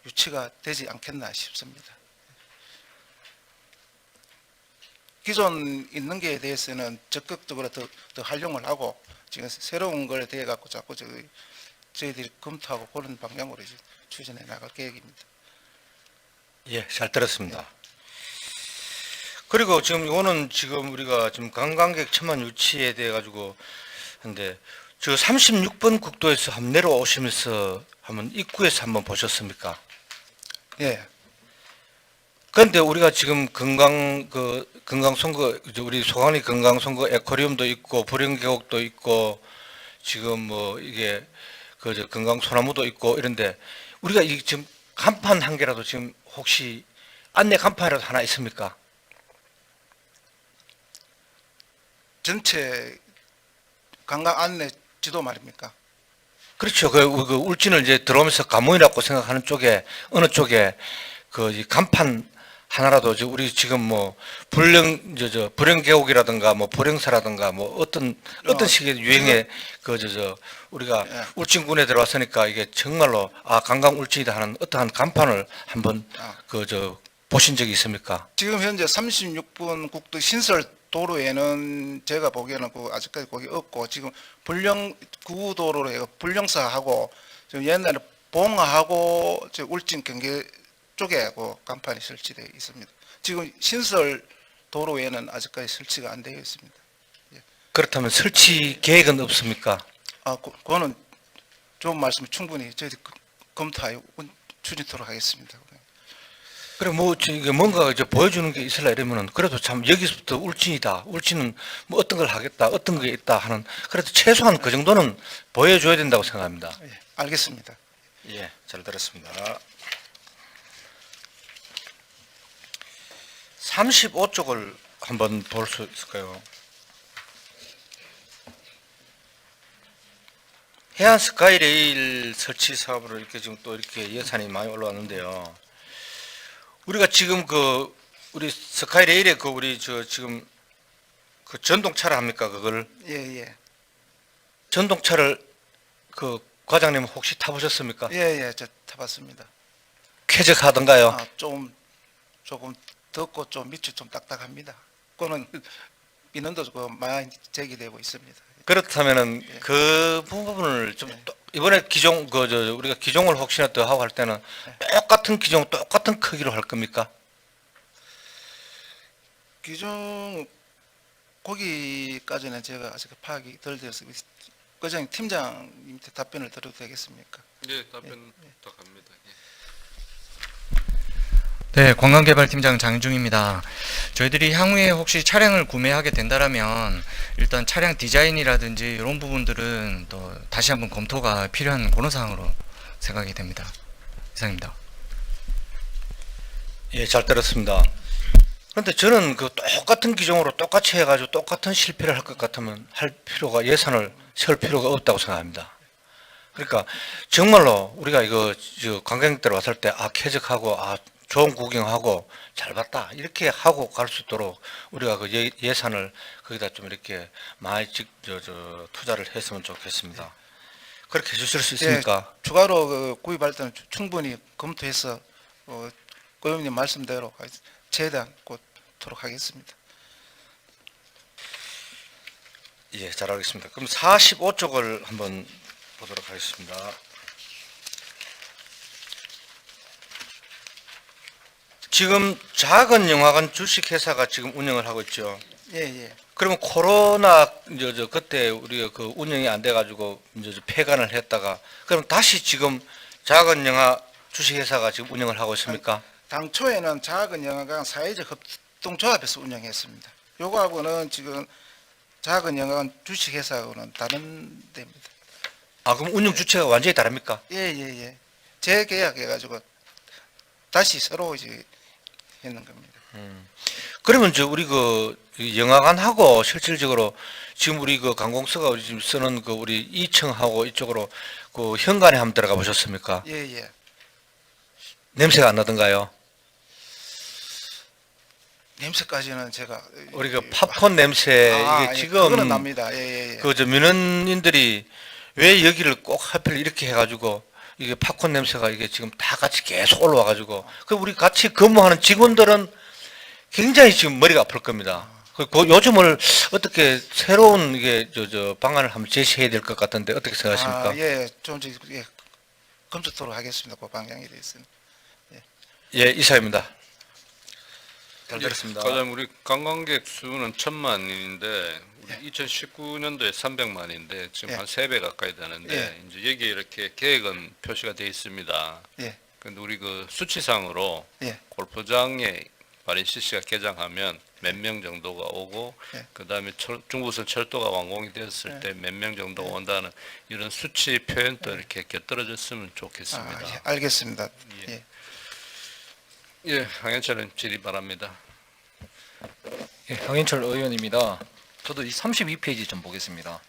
유치가 되지 않겠나 싶습니다. 기존 있는 게에 대해서는 적극적으로 더 활용을 하고 지금 새로운 걸 대해 갖고 자꾸 저희들이 검토하고 그런 방향으로 이제 추진해 나갈 계획입니다. 예, 잘 들었습니다. 그리고 지금 이거는 지금 우리가 지금 관광객 1000만 유치에 대해 가지고 근데 저 36번 국도에서 한번 내려오시면서 한번 입구에서 한번 보셨습니까? 예, 그런데 우리가 지금 건강송거 우리 소강리 건강송거 에코리움도 있고 불연계곡도 있고 지금 뭐 이게 그 건강 소나무도 있고 이런데 우리가 이 지금 간판 한 개라도 지금 혹시 안내 간판이라도 하나 있습니까? 전체 관광 안내 지도 말입니까? 그렇죠. 그 울진을 이제 들어오면서 가문이라고 생각하는 쪽에 어느 쪽에 이 간판 하나라도 우리 지금 뭐 불령계곡이라든가 뭐 불령사라든가 뭐 어떤 식의 유행의 우리가 예. 울진군에 들어왔으니까 이게 정말로 관광 울진이다 하는 어떠한 간판을 한번 아. 보신 적이 있습니까? 지금 현재 36분 국도 신설 도로에는 제가 보기에는 아직까지 거기 없고, 지금 구도로로 해서 불령사하고 지금 옛날에 봉하고 울진 경계 쪽에 간판이 설치되어 있습니다. 지금 신설 도로에는 아직까지 설치가 안 되어 있습니다. 그렇다면 설치 계획은 없습니까? 그거는 좋은 말씀 충분히 저희들이 검토하여 추진토록 하겠습니다. 그래 이게 뭔가 이제 보여주는 게 있으려 이러면은 그래도 참 여기서부터 울진이다. 울진은 뭐 어떤 걸 하겠다. 어떤 게 있다 하는 그래도 최소한 그 정도는 보여줘야 된다고 생각합니다. 예, 알겠습니다. 예, 잘 들었습니다. 35쪽을 한번 볼 수 있을까요? 해안 스카이레일 설치 사업으로 이렇게 지금 또 이렇게 예산이 많이 올라왔는데요. 우리가 지금 우리 스카이레일에 우리 지금 전동차를 합니까? 그걸 예. 전동차를 과장님 혹시 타보셨습니까? 예, 저 타봤습니다. 쾌적하던가요? 조금 덥고 좀 밑이 좀 딱딱합니다. 그거는 민원도 많이 제기되고 있습니다. 그렇다면은 예. 그 부분을 좀 예. 이번에 우리가 기종을 혹시나 더 하고 할 때는 똑같은 기종, 똑같은 크기로 할 겁니까? 기존 거기까지는 제가 아직 파악이 덜 되어서 과장 팀장님한테 답변을 드려도 되겠습니까? 예, 답변 부탁합니다. 네, 관광개발팀장 장중입니다. 저희들이 향후에 혹시 차량을 구매하게 된다라면 일단 차량 디자인이라든지 이런 부분들은 또 다시 한번 검토가 필요한 그런 사항으로 생각이 됩니다. 이상입니다. 예, 잘 들었습니다. 그런데 저는 똑같은 기종으로 똑같이 해가지고 똑같은 실패를 할 것 같으면 예산을 세울 필요가 없다고 생각합니다. 그러니까 정말로 우리가 관광객들 왔을 때 쾌적하고 좋은 구경하고 잘 봤다 이렇게 하고 갈 수 있도록 우리가 예산을 거기다 좀 이렇게 많이 투자를 했으면 좋겠습니다. 그렇게 해주실 수 있습니까? 추가로 구입할 때는 충분히 검토해서 고객님 말씀대로 최대한 돕도록 하겠습니다. 예, 잘 알겠습니다. 그럼 45쪽을 한번 보도록 하겠습니다. 지금 작은 영화관 주식회사가 지금 운영을 하고 있죠. 예. 그러면 코로나 그때 우리가 운영이 안 돼가지고 폐관을 했다가 그럼 다시 지금 작은 영화 주식회사가 지금 운영을 하고 있습니까? 당초에는 작은 영화관 사회적 협동조합에서 운영했습니다. 요거하고는 지금 작은 영화관 주식회사하고는 다른 데입니다. 그럼 운영 주체가 완전히 다릅니까? 예. 재계약해가지고 다시 새로 했는 겁니다. 그러면 우리 영화관하고 실질적으로 지금 우리 관공서가 지금 쓰는 우리 2층하고 이쪽으로 현관에 한번 들어가 보셨습니까? 예. 냄새가 안 나던가요? 냄새까지는 제가 우리 팝콘 냄새 이게 지금 그거는 납니다. 예. 민원인들이 왜 여기를 꼭 하필 이렇게 해가지고 이게 팝콘 냄새가 이게 지금 다 같이 계속 올라와가지고 우리 같이 근무하는 직원들은 굉장히 지금 머리가 아플 겁니다. 요즘을 어떻게 새로운 방안을 한번 제시해야 될 것 같은데 어떻게 생각하십니까? 예, 좀 검토토록 하겠습니다. 그 방향에 대해서는. 예, 이사입니다. 잘 들었습니다. 과장 우리 관광객 수는 1,000만인데 우리 2019년도에 300만인데 지금 예. 한 3배 가까이 되는데 이제 여기에 이렇게 계획은 표시가 되어 있습니다. 예. 근데 우리 수치상으로 예. 골프장에 마린 CC가 개장하면 몇 명 정도가 오고 네. 그다음에 중부선 철도가 완공이 됐을 때 몇 명 정도가 온다는 이런 수치 표현도 이렇게 곁들여졌으면 좋겠습니다. 예, 알겠습니다. 예. 예. 예, 황현철 의원 질의 바랍니다. 예, 황인철 의원입니다. 저도 이 32페이지 좀 보겠습니다.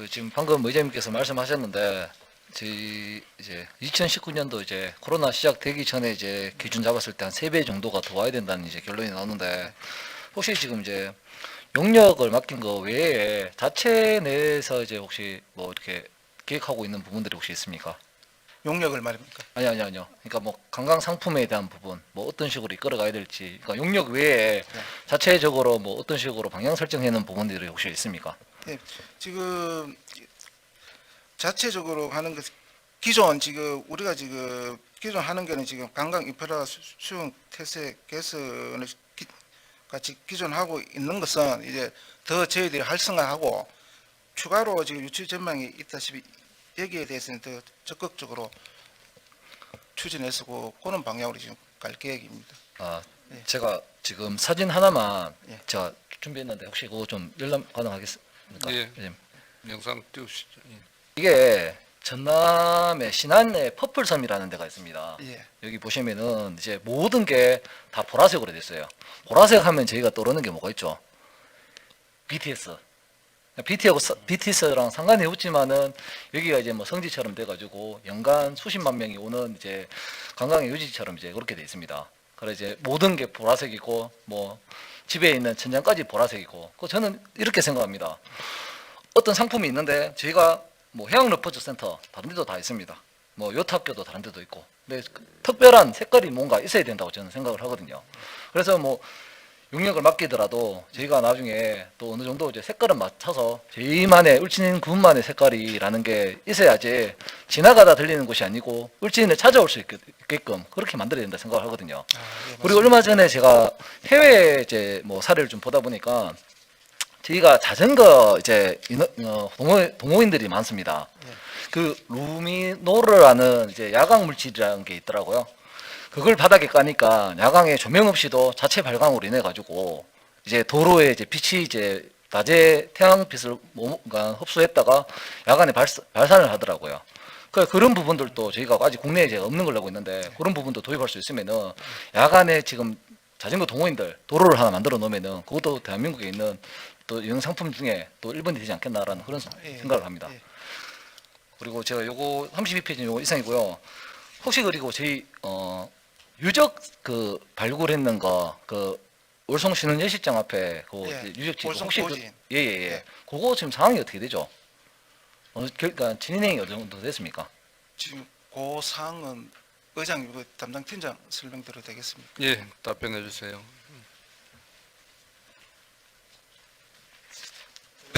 지금 방금 의장님께서 말씀하셨는데 저희 이제 2019년도 이제 코로나 시작되기 전에 이제 기준 잡았을 때 한 3배 정도가 더 와야 된다는 이제 결론이 나오는데 혹시 지금 이제 용역을 맡긴 거 외에 자체 내에서 이제 혹시 뭐 이렇게 계획하고 있는 부분들이 혹시 있습니까? 용역을 말입니까? 아니요. 그러니까 뭐 관광 상품에 대한 부분, 뭐 어떤 식으로 이끌어가야 될지, 그러니까 용역 외에 자체적으로 뭐 어떤 식으로 방향 설정해 놓은 부분들이 혹시 있습니까? 예, 지금 자체적으로 하는 것 기존 지금 우리가 지금 기존 하는 게는 지금 관광 인프라 수용 태세 개선을 같이 기존 하고 있는 것은 이제 더 저희들이 활성화하고 추가로 지금 유치 전망이 있다시피 여기에 대해서는 더 적극적으로 추진해서 그런 방향으로 지금 갈 계획입니다. 아, 예. 제가 지금 사진 하나만 예. 제가 준비했는데 혹시 그거 좀 열람 가능하겠습니까? 예. 예. 영상 띄우시죠. 예. 이게 전남의 신안에 퍼플섬이라는 데가 있습니다. 예. 여기 보시면은 이제 모든 게 다 보라색으로 됐어요. 보라색 하면 저희가 떠오르는 게 뭐가 있죠? BTS. BTS랑 상관이 없지만은 여기가 이제 뭐 성지처럼 돼가지고 연간 수십만 명이 오는 이제 관광의 유지처럼 이제 그렇게 돼 있습니다. 그래 이제 모든 게 보라색이고 뭐 집에 있는 천장까지 보라색이고 그 저는 이렇게 생각합니다. 어떤 상품이 있는데 저희가 뭐 해양 리포트 센터 다른 데도 다 있습니다. 뭐 요트 학교도 다른 데도 있고 근데 특별한 색깔이 뭔가 있어야 된다고 저는 생각을 하거든요. 그래서 뭐 용역을 맡기더라도 저희가 나중에 또 어느 정도 이제 색깔을 맞춰서 저희만의 울진 군만의 색깔이라는 게 있어야지 지나가다 들리는 곳이 아니고 울진에 찾아올 수 있게끔 그렇게 만들어야 된다 생각을 하거든요. 예, 그리고 얼마 전에 제가 해외 이제 뭐 사례를 좀 보다 보니까 저희가 자전거 이제 동호인들이 많습니다. 그 루미노르라는 이제 야광 물질이라는 게 있더라고요. 그걸 바닥에 까니까 야광에 조명 없이도 자체 발광으로 인해 가지고 이제 도로에 이제 빛이 이제 낮에 태양빛을 그러니까 흡수했다가 야간에 발산을 하더라고요. 그런 부분들도 저희가 아직 국내에 이제 없는 걸로 알고 있는데 그런 부분도 도입할 수 있으면은 야간에 지금 자전거 동호인들 도로를 하나 만들어 놓으면은 그것도 대한민국에 있는 또 여행 상품 중에 또 1번이 되지 않겠나라는 그런 생각을 합니다. 그리고 제가 요거 32페이지 요거 이상이고요. 혹시 그리고 저희 유적 그 발굴했는 거 그 월성 신흥예식장 앞에 그 예, 유적지 월성 혹시 토지. 예예예. 그거 지금 상황이 어떻게 되죠? 그러니까 진행이 어느 정도 됐습니까? 지금 그 사항은 의장 담당 팀장 설명 드려도 되겠습니까? 예, 답변해 주세요.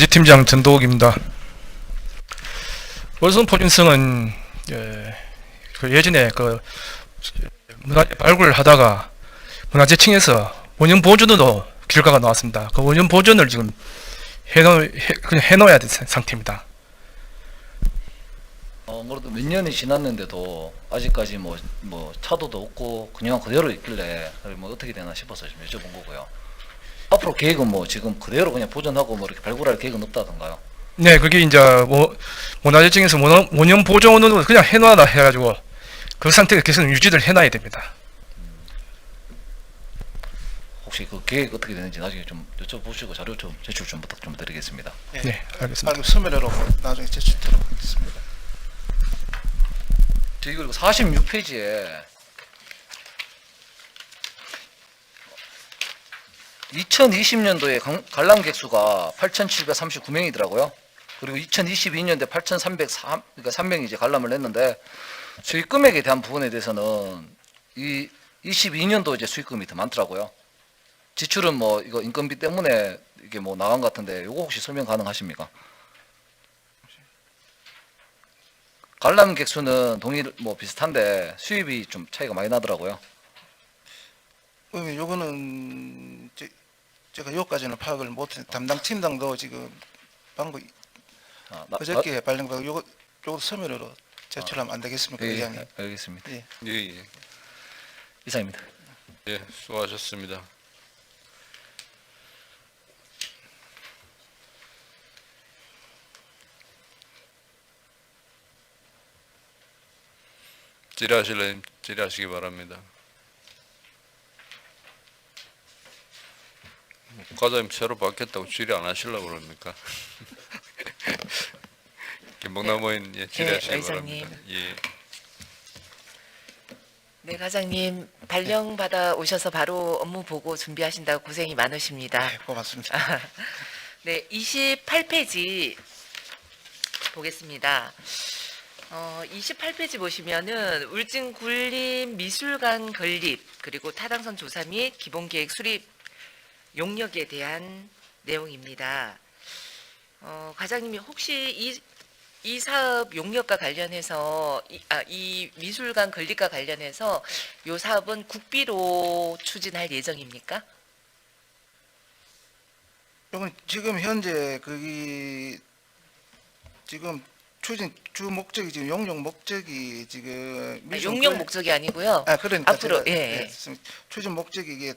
팀장 전도욱입니다. 월성 포진성은 그 예전에 그 문화재 발굴을 하다가 문화재청에서 원형 보존으로 결과가 나왔습니다. 그 원형 보존을 지금 그냥 해놓아야 될 상태입니다. 그래도 몇 년이 지났는데도 아직까지 뭐 차도도 없고 그냥 그대로 있길래 뭐 어떻게 되나 싶어서 좀 여쭤본 거고요. 앞으로 계획은 뭐 지금 그대로 그냥 보존하고 뭐 이렇게 발굴할 계획은 없다던가요? 네, 그게 이제 문화재청에서 원형 보존으로 그냥 해놔라 해가지고 그 상태가 계속 유지를 해놔야 됩니다. 혹시 그 계획 어떻게 되는지 나중에 좀 여쭤보시고 자료 좀 제출 좀 부탁 좀 드리겠습니다. 네, 알겠습니다. 서면으로 나중에 제출토록 하겠습니다. 저희 그리고 46페이지에 2020년도에 관람객 수가 8,739명이더라고요. 그리고 2022년도에 8,303명이 이제 관람을 했는데 수익 금액에 대한 부분에 대해서는 이 22년도 이제 수익금이 더 많더라고요. 지출은 뭐 이거 인건비 때문에 이게 뭐 나간 것 같은데 이거 혹시 설명 가능하십니까? 관람객 수는 동일 뭐 비슷한데 수입이 좀 차이가 많이 나더라고요. 그러면 요거는 제가 여기까지는 파악을 못해 담당 팀장도 지금 방금 어저께 발령받고 요거 서면으로 제출하면 안 되겠습니까, 예, 의장님? 알겠습니다. 예. 예, 예. 이상입니다. 예, 수고하셨습니다. 질의하실래요? 질의하시기 바랍니다. 과장님 새로 받겠다고 질의 안 하시려고 그럽니까? 김봉남 의원 예, 질의하시기 의장님. 바랍니다. 예. 네, 과장님 발령 받아 오셔서 바로 업무 보고 준비하신다고 고생이 많으십니다. 네, 고맙습니다. 네, 28페이지 보겠습니다. 28페이지 보시면은 울진 굴림 미술관 건립 그리고 타당성 조사 및 기본계획 수립 용역에 대한 내용입니다. 과장님이 혹시 이 사업 용역과 관련해서 이 미술관 건립과 관련해서 이 사업은 국비로 추진할 예정입니까? 이건 지금 현재 지금 추진 주 목적이 지금 용역 목적이 지금 용역 목적이 아니고요. 그러니까 앞으로, 제가 예. 추진 목적이 이게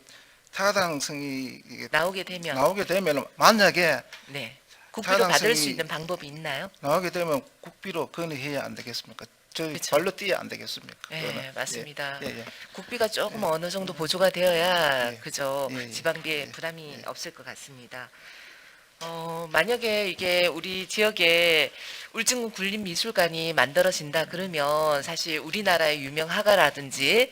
타당성이 이게 나오게 되면 나오게 되면 만약에 네. 국비로 받을 타당성이 수 있는 방법이 있나요? 나오게 되면 국비로 건의해야 안 되겠습니까? 저희 그쵸. 발로 뛰어야 안 되겠습니까? 네, 그거는. 맞습니다. 예, 예. 국비가 조금 어느 정도 보조가 되어야 예. 그죠 예, 예. 지방비에 예. 부담이 예. 없을 것 같습니다. 만약에 이게 우리 지역에 울진군 굴림미술관이 만들어진다 그러면 사실 우리나라의 유명 화가라든지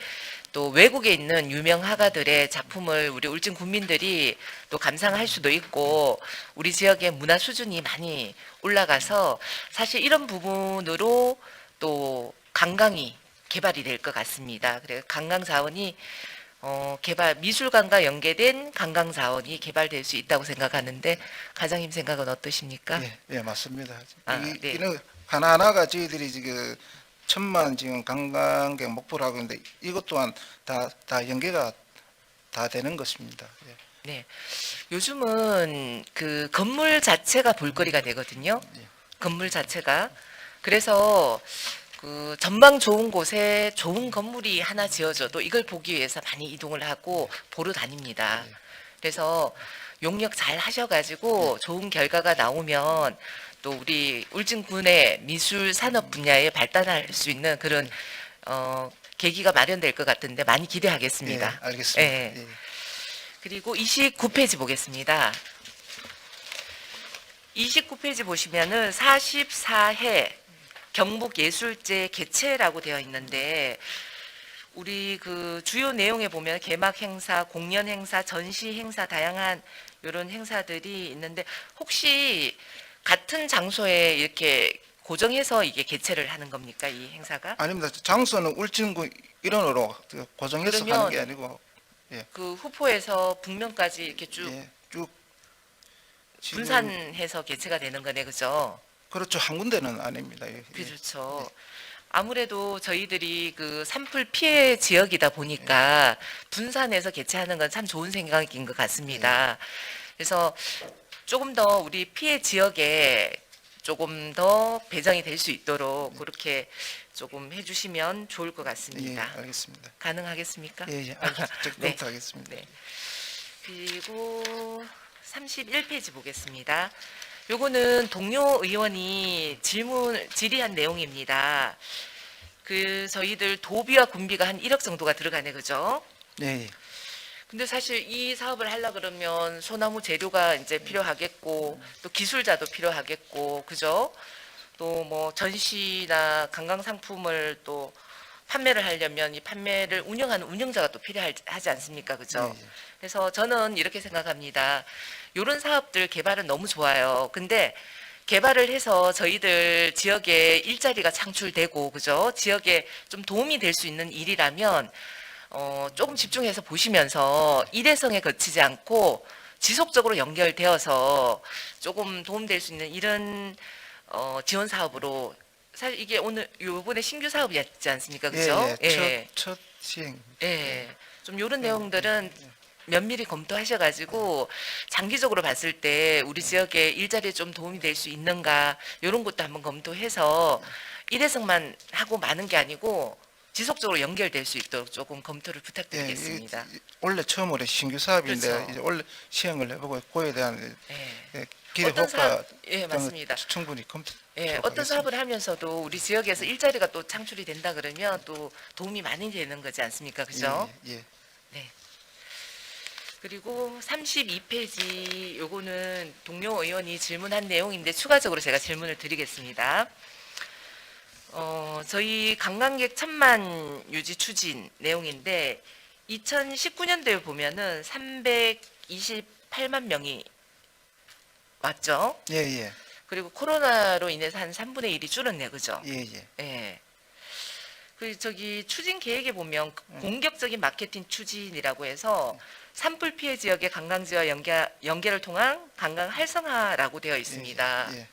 또 외국에 있는 유명 화가들의 작품을 우리 울진 군민들이 또 감상할 수도 있고 우리 지역의 문화 수준이 많이 올라가서 사실 이런 부분으로 또 관광이 개발이 될 것 같습니다. 그래서 관광 자원이 개발 미술관과 연계된 관광 자원이 개발될 수 있다고 생각하는데 과장님 생각은 어떠십니까? 예, 맞습니다. 네. 이는 하나하나가 저희들이 지금 1,000만 지금 관광객 목표로 하고 있는데 이것 또한 다 연계가 다 되는 것입니다. 예. 네. 요즘은 그 건물 자체가 볼거리가 되거든요. 예. 건물 자체가. 그래서 그 전망 좋은 곳에 좋은 건물이 하나 지어져도 이걸 보기 위해서 많이 이동을 하고 보러 다닙니다. 그래서 용역 잘 하셔가지고 좋은 결과가 나오면 또 우리 울진군의 미술 산업 분야에 발달할 수 있는 그런 계기가 마련될 것 같은데 많이 기대하겠습니다. 예, 알겠습니다. 예. 예. 그리고 29페이지 보겠습니다. 29페이지 보시면은 44회 경북예술제 개최라고 되어 있는데 우리 그 주요 내용에 보면 개막 행사, 공연 행사, 전시 행사 다양한 이런 행사들이 있는데 혹시 같은 장소에 이렇게 고정해서 이게 개최를 하는 겁니까 이 행사가? 아닙니다. 장소는 울진군 일원으로 고정해서 그러면 하는 게 아니고 그 후포에서 북면까지 이렇게 쭉 쭉 지금 분산해서 개최가 되는 거네, 그죠? 그렇죠. 한 군데는 아닙니다. 예. 그렇죠. 아무래도 저희들이 그 산불 피해 지역이다 보니까 분산해서 개최하는 건 참 좋은 생각인 것 같습니다. 그래서 조금 더 우리 피해 지역에 조금 더 배정이 될 수 있도록 그렇게 조금 해주시면 좋을 것 예, 같습니다. 알겠습니다. 가능하겠습니까? 예, 알겠습니다. 네. 검토하겠습니다. 네. 그리고 31페이지 보겠습니다. 요거는 동료 의원이 질의한 내용입니다. 그 저희들 도비와 군비가 한 1억 정도가 들어가네, 그죠? 네. 근데 사실 이 사업을 하려 그러면 소나무 재료가 이제 필요하겠고 또 기술자도 필요하겠고, 그죠? 또 뭐 전시나 관광 상품을 또 판매를 하려면 이 판매를 운영하는 운영자가 또 필요하지 않습니까, 그죠? 네, 네. 그래서 저는 이렇게 생각합니다. 이런 사업들 개발은 너무 좋아요. 근데 개발을 해서 저희들 지역에 일자리가 창출되고, 그죠? 지역에 좀 도움이 될 수 있는 일이라면 조금 집중해서 보시면서 일회성에 거치지 않고 지속적으로 연결되어서 조금 도움될 수 있는 이런 지원 사업으로, 사실 이게 오늘 요번에 신규 사업이었지 않습니까, 그죠? 첫 시행. 예, 좀 이런 내용들은 면밀히 검토하셔가지고 장기적으로 봤을 때 우리 지역에 일자리에 좀 도움이 될 수 있는가 이런 것도 한번 검토해서 일회성만 하고 마는 게 아니고 지속적으로 연결될 수 있도록 조금 검토를 예, 부탁드리겠습니다. 원래 처음으로 신규 사업인데 그렇죠. 이제 원래 시행을 해보고 그거에 대한 예. 기대 어떤 효과 사업, 예, 맞습니다. 충분히 검토. 예, 어떤 사업을 하면서도 우리 지역에서 일자리가 또 창출이 된다 그러면 또 도움이 많이 되는 거지 않습니까? 그죠? 예. 그리고 32페이지 요거는 동료 의원이 질문한 내용인데 추가적으로 제가 질문을 드리겠습니다. 저희 관광객 1000만 유지 추진 내용인데 2019년도에 보면은 328만 명이 왔죠. 예. 그리고 코로나로 인해서 한 3분의 1이 줄었네, 그죠? 예. 예. 그 저기 추진 계획에 보면 공격적인 마케팅 추진이라고 해서 산불 피해 지역의 관광지와 연계를 통한 관광 활성화라고 되어 있습니다. 예.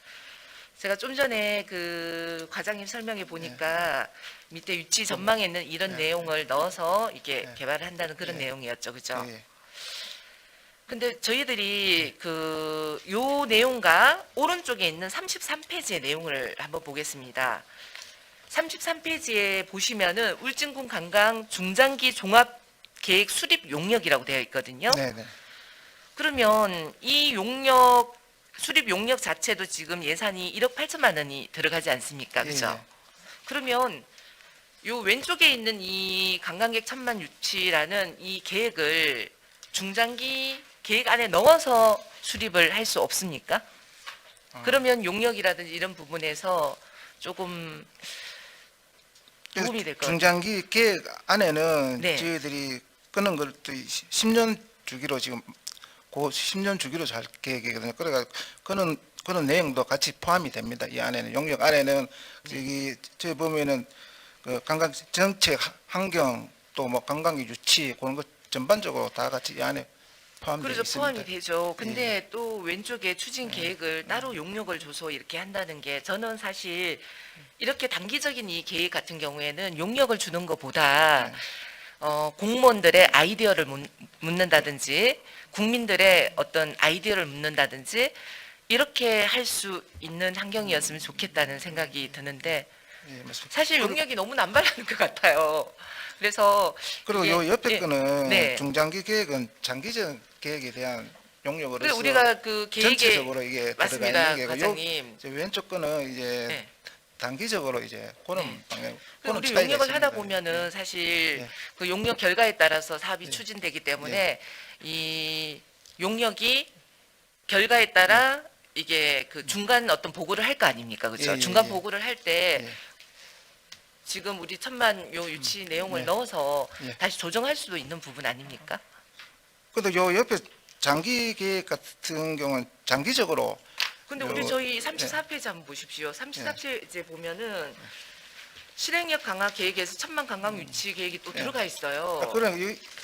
제가 좀 전에 그 과장님 설명해 보니까 밑에 유치 전망에 있는 이런 내용을 넣어서 이게 개발을 한다는 그런 내용이었죠, 그죠? 예. 근데 저희들이 그 요 내용과 오른쪽에 있는 33페이지의 내용을 한번 보겠습니다. 33페이지에 보시면은 울진군 관광 중장기 종합 계획 수립 용역이라고 되어 있거든요. 네. 그러면 이 용역 수립 용역 자체도 지금 예산이 1억 8천만 원이 들어가지 않습니까? 그죠? 예. 그러면 요 왼쪽에 있는 이 관광객 1000만 유치라는 이 계획을 중장기 계획 안에 넣어서 수립을 할 수 없습니까? 그러면 용역이라든지 이런 부분에서 조금 도움이 될 것 같아요. 중장기 계획 안에는 네. 저희들이 끄는 것도 10년 주기로 지금 그 10년 주기로 잘 계획이거든요. 그래가 그런 내용도 같이 포함이 됩니다. 이 안에는 용역 안에는 저희 보면은 그 관광 정책 환경 또 뭐 관광 유치 그런 것 전반적으로 다 같이 이 안에 포함되어 그렇죠. 있습니다. 포함이 되죠. 근데 또 왼쪽에 추진 계획을 따로 용역을 줘서 이렇게 한다는 게 저는 사실 이렇게 단기적인 이 계획 같은 경우에는 용역을 주는 것보다 공무원들의 아이디어를 묻는다든지 국민들의 어떤 아이디어를 묻는다든지 이렇게 할 수 있는 환경이었으면 좋겠다는 생각이 드는데 예, 맞습니다. 사실 용역이 너무 남발하는 것 같아요. 그래서 그리고 이게- 요 옆에 예, 거는 네. 중장기 계획은 장기적 계획에 대한 용역으로서 그래서 우리가 그 계획에 전체적으로 이게 맞습니다, 들어가 있는 게고 과장님. 요 왼쪽 거는 이제 네. 단기적으로 이제 그런 네. 방향, 그 그런 우리 차이가 용역을 하다 있습니다. 보면은 사실 예. 그 용역 결과에 따라서 사업이 예. 추진되기 때문에 이 용역이 결과에 따라 이게 그 중간 어떤 보고를 할 거 아닙니까, 그렇죠? 예, 중간 예. 보고를 할 때 예. 지금 우리 1000만 요 유치 내용을 예. 넣어서 예. 다시 조정할 수도 있는 부분 아닙니까? 근데 요 옆에 장기 계획 같은 경우는 장기적으로 근데 요- 우리 저희 34페이지 한번 보십시오. 34페이지에 보면은 실행력 강화 계획에서 1000만 관광 유치 계획이 또 예. 들어가 있어요. 그런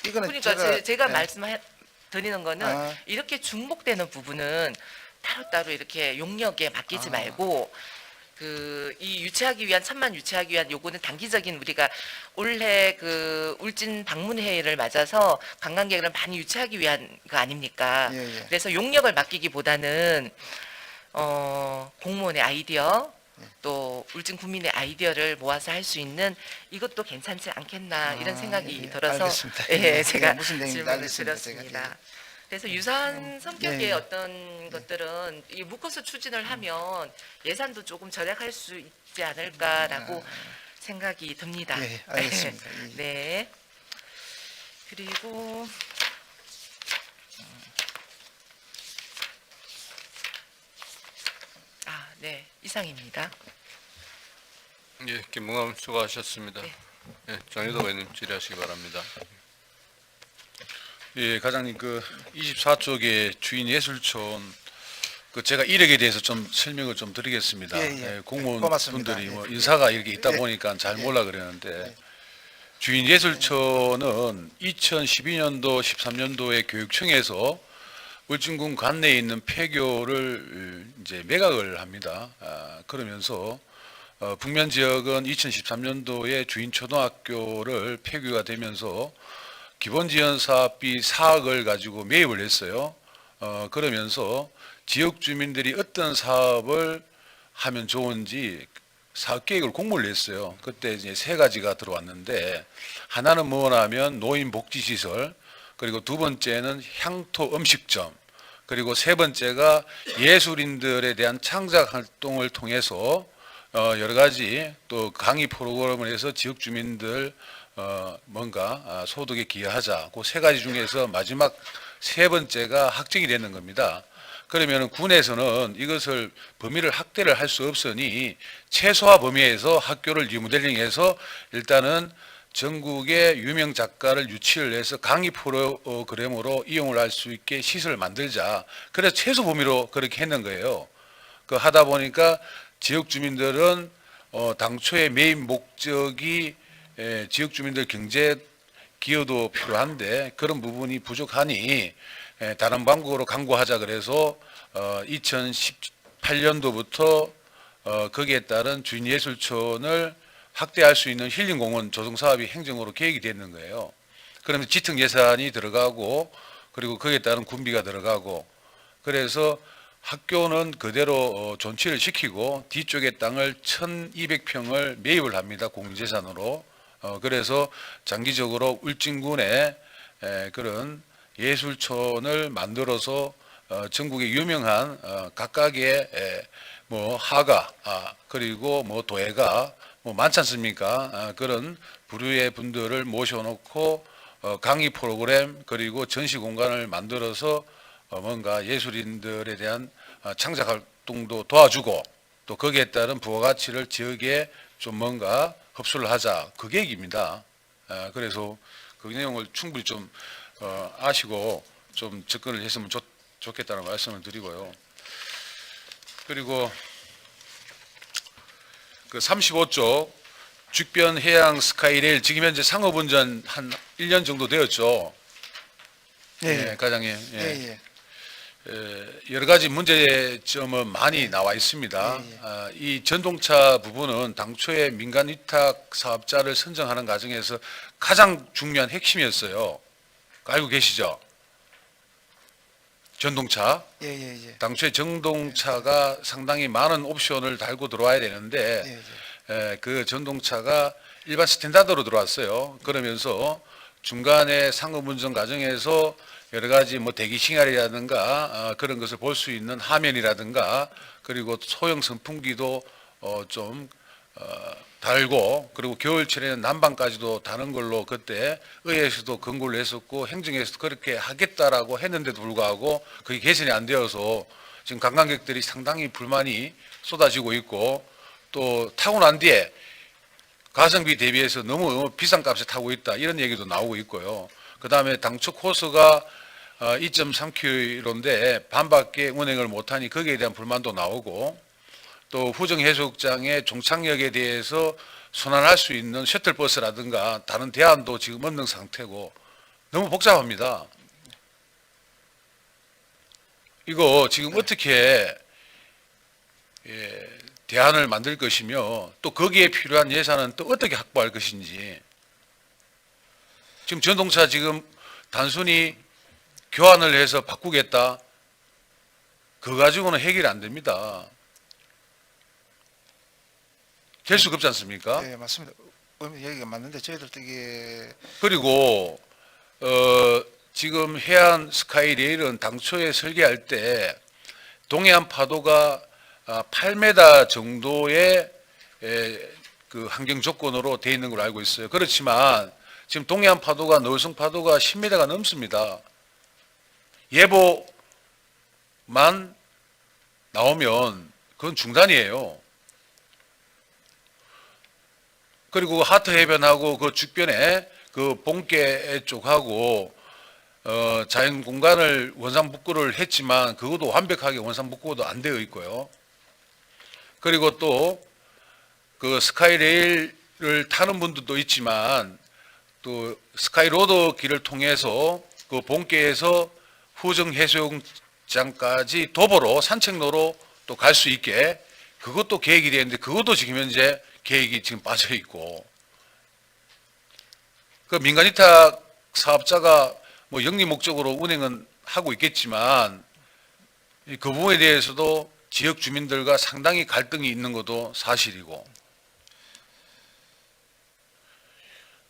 이거는 그러니까 제가 예. 말씀드리는 거는 아. 이렇게 중복되는 부분은 따로따로 이렇게 용역에 맡기지 말고 그 이 유치하기 위한 1000만 유치하기 위한 요거는 단기적인 우리가 올해 그 울진 방문 회의를 맞아서 관광객을 많이 유치하기 위한 거 아닙니까? 예. 그래서 용역을 맡기기보다는 공무원의 아이디어 또 울진 국민의 아이디어를 모아서 할 수 있는 이것도 괜찮지 않겠나 이런 생각이 예. 들어서 알겠습니다. 예, 예, 제가 무슨 내용인지 질문을 알겠습니다. 제가. 드렸습니다. 그래서 유사한 성격의 예, 예. 어떤 것들은 이 묶어서 추진을 하면 예산도 조금 절약할 수 있지 않을까라고 생각이 듭니다. 예, 알겠습니다. 예. 네. 그리고 네, 이상입니다. 예, 김봉암 수고하셨습니다. 네. 예, 정유도 의원님 질의하시기 바랍니다. 예, 과장님 그 24쪽에 주인예술촌 그 제가 이력에 대해서 좀 설명을 좀 드리겠습니다. 예. 공무원분들이 고맙습니다. 뭐 예. 인사가 이렇게 있다 예. 보니까 잘 몰라 그러는데 주인예술촌은 2012년도 13년도에 교육청에서 울진군 관내에 있는 폐교를 이제 매각을 합니다. 그러면서 북면 지역은 2013년도에 주인초등학교를 폐교가 되면서 기본지원사업비 4억을 가지고 매입을 했어요. 그러면서 지역 주민들이 어떤 사업을 하면 좋은지 사업 계획을 공모를 했어요. 그때 이제 세 가지가 들어왔는데 하나는 뭐냐면 노인 복지 시설, 그리고 두 번째는 향토 음식점, 그리고 세 번째가 예술인들에 대한 창작 활동을 통해서 여러 가지 또 강의 프로그램을 해서 지역 주민들 뭔가 소득에 기여하자. 그 세 가지 중에서 마지막 세 번째가 확정이 되는 겁니다. 그러면 군에서는 이것을 범위를 확대를 할 수 없으니 최소화 범위에서 학교를 리모델링해서 일단은 전국의 유명 작가를 유치를 해서 강의 프로그램으로 이용을 할 수 있게 시설을 만들자. 그래서 최소 범위로 그렇게 했는 거예요. 그 하다 보니까 지역 주민들은 당초의 메인 목적이 지역 주민들 경제 기여도 필요한데 그런 부분이 부족하니 다른 방법으로 강구하자 그래서 2018년도부터 거기에 따른 주인예술촌을 확대할 수 있는 힐링공원 조성 사업이 행정으로 계획이 되는 거예요. 그러면 지특 예산이 들어가고 그리고 거기에 따른 군비가 들어가고 그래서 학교는 그대로 존치를 시키고 뒤쪽의 땅을 1200평을 매입을 합니다. 공유재산으로. 그래서 장기적으로 울진군에 그런 예술촌을 만들어서 전국의 유명한 각각의 뭐 화가 그리고 뭐 도예가 뭐 많지 않습니까? 그런 부류의 분들을 모셔놓고 강의 프로그램 그리고 전시 공간을 만들어서 뭔가 예술인들에 대한 창작 활동도 도와주고 또 거기에 따른 부가가치를 지역에 좀 뭔가 흡수를 하자 그 계획입니다. 그래서 그 내용을 충분히 좀 아시고 좀 접근을 했으면 좋겠다는 말씀을 드리고요. 그리고 그 35쪽 죽변 해양 스카이레일 지금 현재 상업운전 한 1년 정도 되었죠. 예, 예, 과장님. 예. 예, 예. 여러 가지 문제점은 많이 나와 있습니다. 이 전동차 부분은 당초에 민간 위탁 사업자를 선정하는 과정에서 가장 중요한 핵심이었어요. 알고 계시죠? 전동차. 예, 예, 예. 당초에 전동차가 상당히 많은 옵션을 달고 들어와야 되는데 그 전동차가 일반 스탠다드로 들어왔어요. 그러면서 중간에 상업운전 과정에서 여러 가지 뭐 대기 시간이라든가 그런 것을 볼 수 있는 화면이라든가 그리고 소형 선풍기도 좀 달고 그리고 겨울철에는 난방까지도 다는 걸로 그때 의회에서도 권고를 했었고 행정에서도 그렇게 하겠다라고 했는데도 불구하고 그게 개선이 안 되어서 지금 관광객들이 상당히 불만이 쏟아지고 있고 또 타고 난 뒤에 가성비 대비해서 너무 비싼 값에 타고 있다 이런 얘기도 나오고 있고요. 그 다음에 당초 코스가 2.3km인데 반밖에 운행을 못하니 거기에 대한 불만도 나오고 또 후정해수욕장의 종착역에 대해서 순환할 수 있는 셔틀버스라든가 다른 대안도 지금 없는 상태고 너무 복잡합니다. 이거 지금 어떻게 대안을 만들 것이며 또 거기에 필요한 예산은 또 어떻게 확보할 것인지 지금 전동차 지금 단순히 교환을 해서 바꾸겠다 그거 가지고는 해결이 안 됩니다. 될 수가 없지 않습니까? 예, 맞습니다. 얘기가 맞는데 저희들도 이게 그리고 지금 해안 스카이레일은 당초에 설계할 때 동해안 파도가 8m 정도의 그 환경 조건으로 되어 있는 걸로 알고 있어요. 그렇지만 지금 동해안 파도가 노을성 파도가 10m가 넘습니다. 예보만 나오면 그건 중단이에요. 그리고 하트 해변하고 그 주변에 그 본계 쪽하고 자연 공간을 원상복구를 했지만 그것도 완벽하게 원상복구도 안 되어 있고요. 그리고 또 그 스카이레일을 타는 분들도 있지만 또 스카이로드 길을 통해서 그 본계에서 후정 해수욕장까지 도보로 산책로로 또 갈 수 있게 그것도 계획이 되어 있는데 그것도 지금 현재 계획이 지금 빠져 있고 그 민간 위탁 사업자가 뭐 영리 목적으로 운행은 하고 있겠지만 그 부분에 대해서도 지역 주민들과 상당히 갈등이 있는 것도 사실이고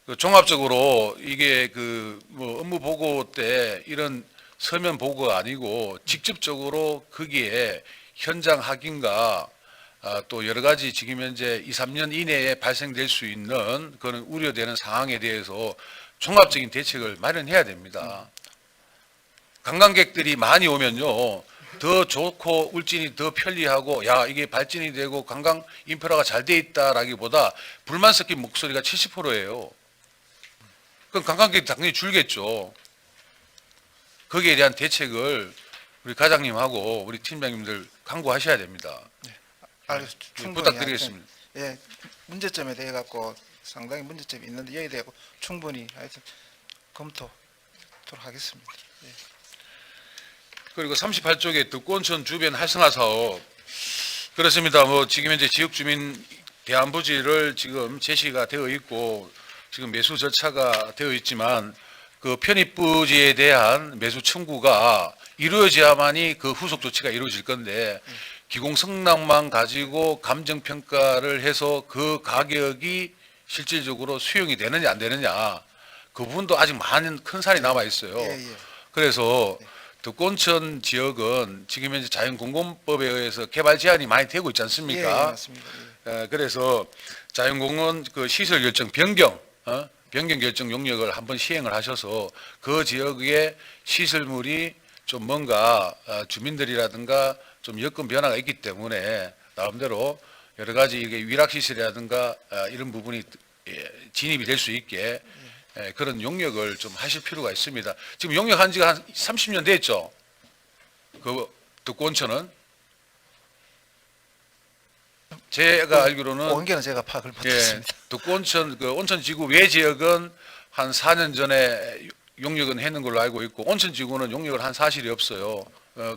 그 종합적으로 이게 그 뭐 업무 보고 때 이런 서면 보고가 아니고 직접적으로 거기에 현장 확인과 또 여러 가지 지금 현재 2, 3년 이내에 발생될 수 있는 그런 우려되는 상황에 대해서 종합적인 대책을 마련해야 됩니다. 관광객들이 많이 오면요. 더 좋고 울진이 더 편리하고 야 이게 발전이 되고 관광 인프라가 잘 돼 있다라기보다 불만 섞인 목소리가 70%예요. 그럼 관광객이 당연히 줄겠죠. 거기에 대한 대책을 우리 과장님하고 우리 팀장님들 강구하셔야 됩니다. 충분히 부탁드리겠습니다. 하여튼, 예, 문제점에 대해 갖고 상당히 문제점이 있는데 여기에 대해 충분히 하여튼 검토토록 하겠습니다. 예. 그리고 38쪽에 덕구온천 주변 활성화 사업 그렇습니다. 뭐 지금 현재 지역 주민 대안 부지를 지금 제시가 되어 있고 지금 매수 절차가 되어 있지만 그 편입 부지에 대한 매수 청구가 이루어져야만이 그 후속 조치가 이루어질 건데 기공 성능만 가지고 감정 평가를 해서 그 가격이 실질적으로 수용이 되느냐 안 되느냐 그 부분도 아직 많은 큰 산이 남아 있어요. 그래서 덕구온천 지역은 지금 현재 자연공원법에 의해서 개발 제한이 많이 되고 있지 않습니까? 맞습니다. 그래서 자연공원 그 시설 결정 변경 결정 용역을 한번 시행을 하셔서 그 지역의 시설물이 좀 뭔가 주민들이라든가 좀 여건 변화가 있기 때문에 나름대로 여러 가지 이게 위락시설이라든가 이런 부분이 진입이 될 수 있게 그런 용역을 좀 하실 필요가 있습니다. 지금 용역한 지가 한 30년 됐죠? 그 덕구온천은? 제가 알기로는 원계는 제가 파악을 못했습니다. 덕구온천 그 온천지구 외 지역은 한 4년 전에 용역은 했는 걸로 알고 있고 온천지구는 용역을 한 사실이 없어요.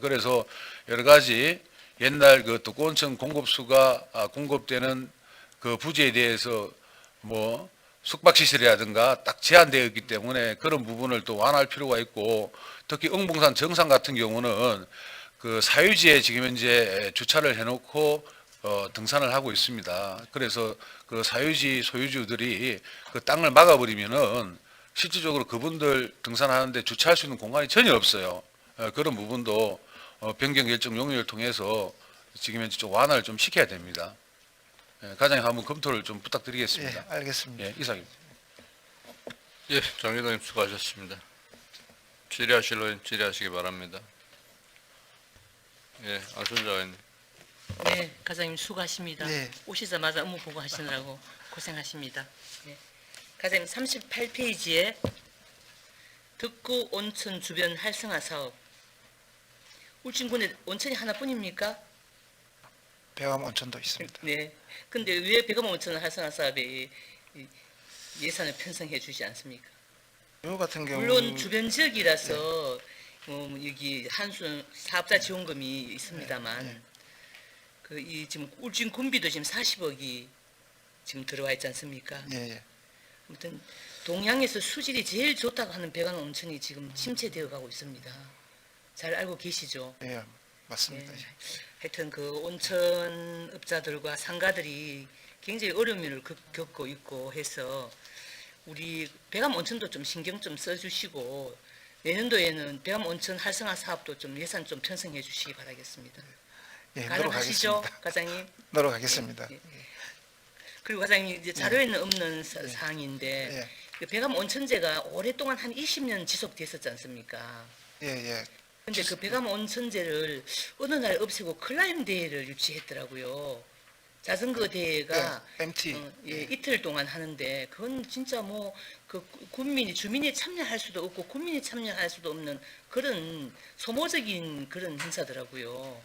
그래서 여러 가지 옛날 그 덕구온천 공급수가 공급되는 그 부지에 대해서 뭐 숙박시설이라든가 딱 제한되어 있기 때문에 그런 부분을 또 완화할 필요가 있고 특히 응봉산 정상 같은 경우는 그 사유지에 지금 현재 주차를 해놓고 등산을 하고 있습니다. 그래서 그 사유지 소유주들이 그 땅을 막아버리면은 실질적으로 그분들 등산하는데 주차할 수 있는 공간이 전혀 없어요. 그런 부분도 변경 결정 용역을 통해서 지금 현재 좀 완화를 좀 시켜야 됩니다. 과장님 한번 검토를 좀 부탁드리겠습니다. 예, 알겠습니다. 예, 이상입니다. 예, 정의동님 수고하셨습니다. 질의하실 의원 질의하시기 바랍니다. 예, 안순자 의원님. 네, 과장님 수고하십니다. 네. 오시자마자 업무 보고 하시느라고 고생하십니다. 네. 과장님 38페이지에 덕구 온천 주변 활성화 사업. 울진군에 온천이 하나뿐입니까? 배암 온천도 있습니다. 네. 근데 왜 배감 온천 활성화 사업에 예산을 편성해 주지 않습니까? 요 같은 경우 물론 주변 지역이라서 여기 한순 사업자 지원금이 있습니다만 그 이 지금 울진 군비도 지금 40억이 지금 들어와 있지 않습니까? 예. 아무튼 동양에서 수질이 제일 좋다고 하는 배관 온천이 지금 침체되어 가고 있습니다. 잘 알고 계시죠? 예, 맞습니다. 네. 하여튼 그 온천업자들과 상가들이 굉장히 어려움을 겪고 있고 해서 우리 배감 온천도 좀 신경 좀 써주시고 내년도에는 배감 온천 활성화 사업도 좀 예산 좀 편성해 주시기 바라겠습니다. 예, 가능하시죠, 노력하겠습니다. 과장님? 노력하겠습니다. 예, 예. 그리고 과장님 이제 자료에는 없는 사항인데 예. 그 배감 온천제가 오랫동안 한 20년 지속됐었지 않습니까? 예. 근데 그 배감 온천제를 어느 날 없애고 클라임 대회를 유치했더라고요. 자전거 대회가 MT. 이틀 동안 하는데 그건 진짜 뭐 그 주민이 참여할 수도 없고 국민이 참여할 수도 없는 그런 소모적인 그런 행사더라고요.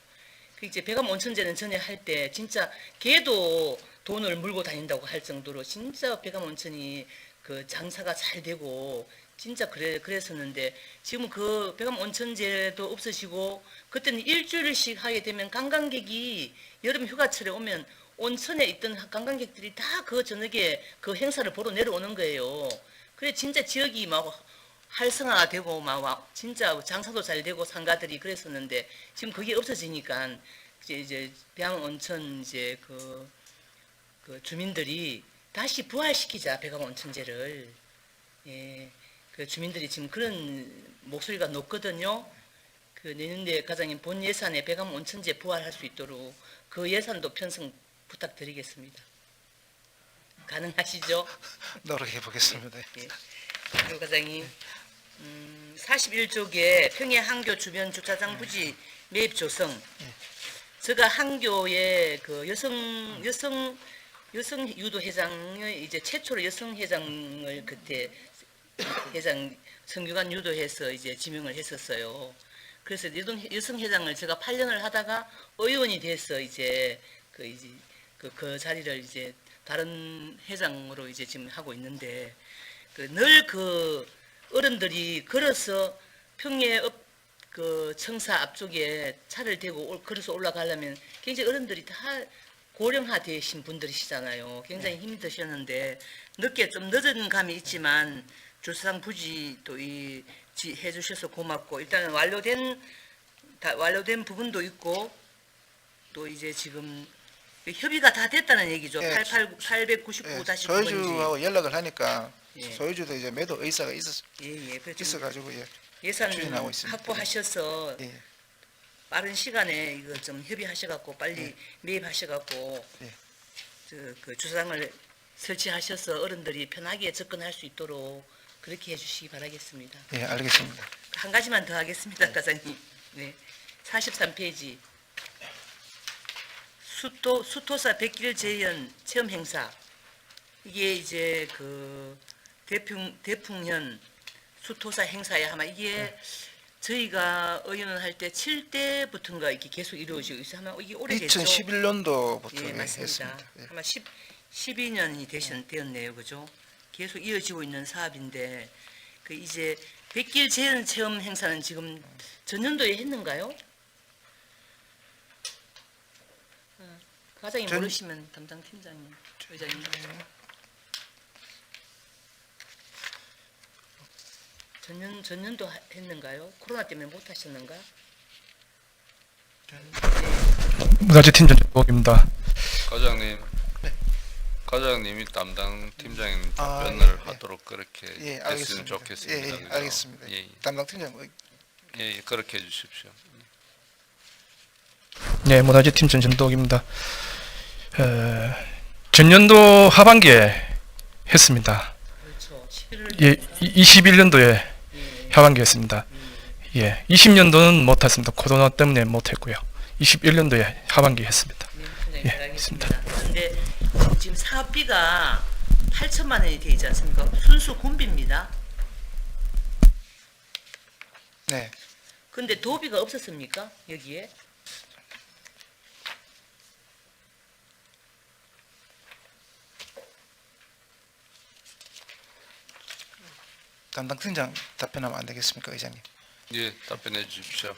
그 이제 배감 온천제는 전에 할 때 진짜 개도 돈을 물고 다닌다고 할 정도로 진짜 배감 온천이 그 장사가 잘 되고 진짜 그랬었는데 지금 그 배감 온천제도 없으시고 그때는 일주일씩 하게 되면 관광객이 여름 휴가철에 오면 온천에 있던 관광객들이 다 그 저녁에 그 행사를 보러 내려오는 거예요. 그래 진짜 지역이 막 활성화가 되고 막 진짜 장사도 잘 되고 상가들이 그랬었는데 지금 그게 없어지니까 이제 배감 온천 이제 그 주민들이 다시 부활시키자, 배감 온천제를. 예, 그 주민들이 지금 그런 목소리가 높거든요. 그 내년도에 과장님 본 예산에 배감 온천제 부활할 수 있도록 그 예산도 편성 부탁드리겠습니다. 가능하시죠? 노력해 보겠습니다. 예. 그리고 과장님, 41쪽에 평야 항교 주변 주차장 부지 매입 조성. 제가 항교의 그 여성 유도 회장의 이제 최초로 여성 회장을 그때 회장 성규관 유도해서 이제 지명을 했었어요. 그래서 여성 회장을 제가 8년을 하다가 의원이 돼서 이제 그 자리를 이제 다른 회장으로 이제 지금 하고 있는데 늘 그 어른들이 걸어서 평야 그 청사 앞쪽에 차를 대고 걸어서 올라가려면 굉장히 어른들이 다 고령화 되신 분들이시잖아요. 굉장히 힘드셨는데 늦게 좀 늦은 감이 있지만 주차장 부지 또 해주셔서 고맙고 일단은 완료된 부분도 있고 또 이제 지금 협의가 다 됐다는 얘기죠. 예. 899-9번지. 소유주하고 연락을 하니까 예. 소유주도 이제 매도 의사가 예. 그래서 있어가지고 예산 추진하고 있습니다. 확보하셔서 예. 빠른 시간에 이거 좀 협의하셔갖고 빨리 매입하셔갖고 예. 그 주차장을 설치하셔서 어른들이 편하게 접근할 수 있도록 그렇게 해주시기 바라겠습니다. 예, 알겠습니다. 한 가지만 더 하겠습니다, 과장님. 네, 43페이지 수토사 백길 재현 체험 행사. 이게 이제 그 대풍현 수토사 행사에 아마 이게 저희가 의원을 할 때 7대부터인가 이렇게 계속 이루어지고 있어요. 아마 이게 오래됐죠? 2011년도부터 예, 맞습니다. 했습니다. 예. 아마 12년이 되었네요, 그죠? 계속 이어지고 있는 사업인데 그 이제 백길 재현 체험 행사는 지금 전년도에 했는가요? 과장님 모르시면 담당 팀장님, 의장님. 전년도 했는가요? 코로나 때문에 못 하셨는가? 문화재 팀장 정복입니다. 과장님, 과장님이 담당 팀장님 아, 답변을 예. 하도록 그렇게 예, 했으면 알겠습니다. 좋겠습니다. 예, 예, 그죠? 알겠습니다. 예, 담당 팀장 예, 그렇게 해주십시오. 네, 문화재 팀장 전덕입니다. 전년도 하반기에 했습니다. 그렇죠. 11월 예, 21년도에 하반기에 했습니다. 예, 20년도는 못했습니다. 코로나 때문에 못했고요. 21년도에 하반기에 했습니다. 네, 예, 알겠습니다. 그런데 지금 사업비가 8천만 원이 되지 않습니까? 순수 군비입니다. 네. 근데 도비가 없었습니까? 여기에? 담당 팀장 답변하면 안 되겠습니까, 의장님? 예, 답변해 주십시오.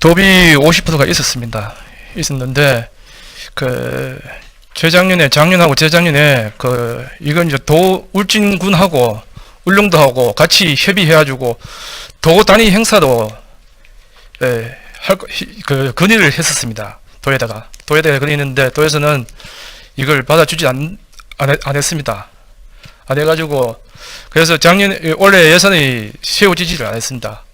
도비 50%가 있었는데 그 작년하고 재작년에 이건 이제 울진군하고 울릉도하고 같이 협의해가지고 도 단위 행사도 건의를 했었습니다. 도에다가 건의했는데 도에서는 이걸 받아주지 안 했습니다. 안 해가지고 그래서 올해 예산이 세워지지를 않았습니다.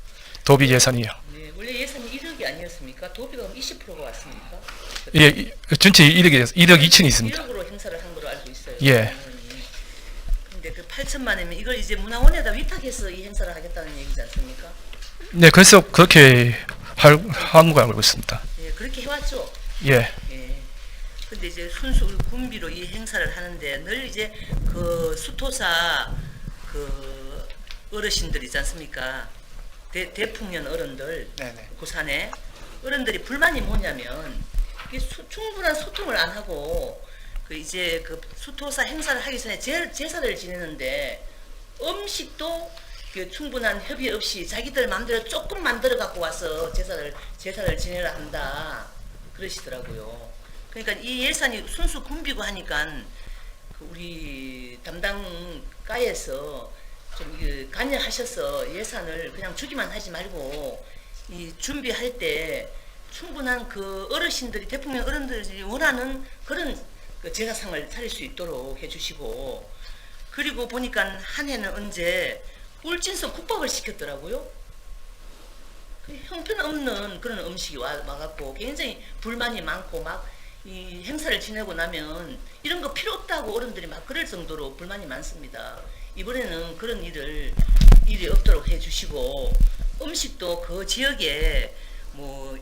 도비 예산이요. 네, 원래 예산이 1억이 아니었습니까? 도비가 20%가 왔습니까? 예, 전체 1억 2천이 있습니다. 1억으로 행사를 한 걸로 알고 있어요. 예. 근데 그 8천만 원이면 이걸 이제 문화원에다 위탁해서 이 행사를 하겠다는 얘기지 않습니까? 네, 그래서 그렇게 한 거 알고 있습니다. 예, 그렇게 해왔죠. 예. 예. 근데 이제 순수 군비로 이 행사를 하는데 늘 이제 그 수토사 그 어르신들이지 않습니까? 대풍년 어른들, 네네. 고산에 어른들이 불만이 뭐냐면 이게 충분한 소통을 안 하고 그 이제 그 수토사 행사를 하기 전에 제사를 지내는데 음식도 그 충분한 협의 없이 자기들 마음대로 조금 만들어 갖고 와서 제사를 지내라 한다 그러시더라고요. 그러니까 이 예산이 순수 군비고 하니까 그 우리 담당가에서 좀 관여하셔서 예산을 그냥 주기만 하지 말고 이 준비할 때 충분한 그 어르신들이 대통령 어른들이 원하는 그런 그 제사상을 차릴 수 있도록 해주시고, 그리고 보니까 한 해는 언제 울진서 국밥을 시켰더라고요. 그 형편없는 그런 음식이 와갖고 굉장히 불만이 많고 막 이 행사를 지내고 나면 이런 거 필요 없다고 어른들이 막 그럴 정도로 불만이 많습니다. 이번에는 그런 일이 없도록 해주시고, 음식도 그 지역에 뭐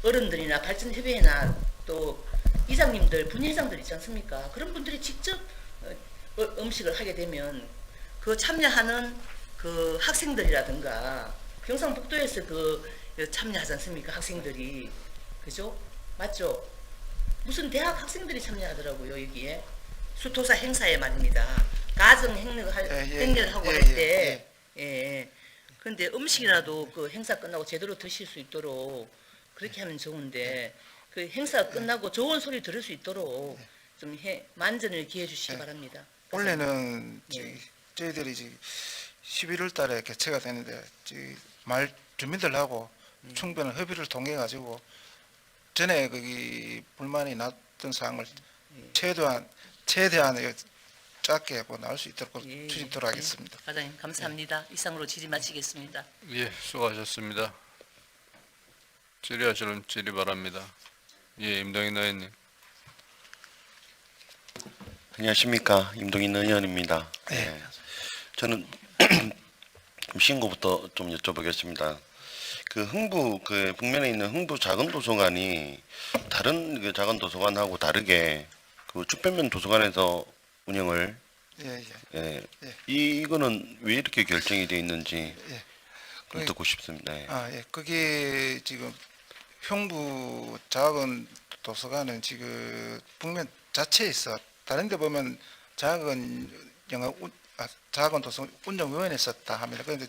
어른들이나 발전협의회나 또 이장님들, 분회장들 있지 않습니까? 그런 분들이 직접 음식을 하게 되면 그 참여하는 그 학생들이라든가 경상북도에서 그 참여하지 않습니까? 학생들이. 그죠? 맞죠? 무슨 대학 학생들이 참여하더라고요, 여기에. 수토사 행사에 말입니다. 가정 행렬을 하고 할 때. 예. 그런데 음식이라도 그 행사 끝나고 제대로 드실 수 있도록 그렇게 하면 좋은데, 그 행사 끝나고 좋은 소리 들을 수 있도록 좀 만전을 기해 주시기 바랍니다. 원래는 예. 저희들이 11월 달에 개최가 되는데 마을 주민들하고 충분한 협의를 통해 가지고 전에 거기 불만이 났던 사항을 최대한 짧게 하고 나올 수 있도록 추진토록 하겠습니다. 과장님 감사합니다. 이상으로 질의 마치겠습니다. 예, 수고하셨습니다. 질의하시는 질의 바랍니다. 예, 임동인 의원님. 안녕하십니까, 임동인 의원입니다. 네. 저는 신고부터 좀 여쭤보겠습니다. 그 흥부 그 북면에 있는 흥부 작은 도서관이 다른 그 작은 도서관하고 다르게 그 축변면 도서관에서 운영을 이거는 왜 이렇게 결정이 되어 있는지 좀 듣고 싶습니다. 그게 지금 형부 작은 도서관은 지금 북면 자체에 있어. 다른 데 보면 작은 도서관 운영위원회 썼다 합니다. 그런데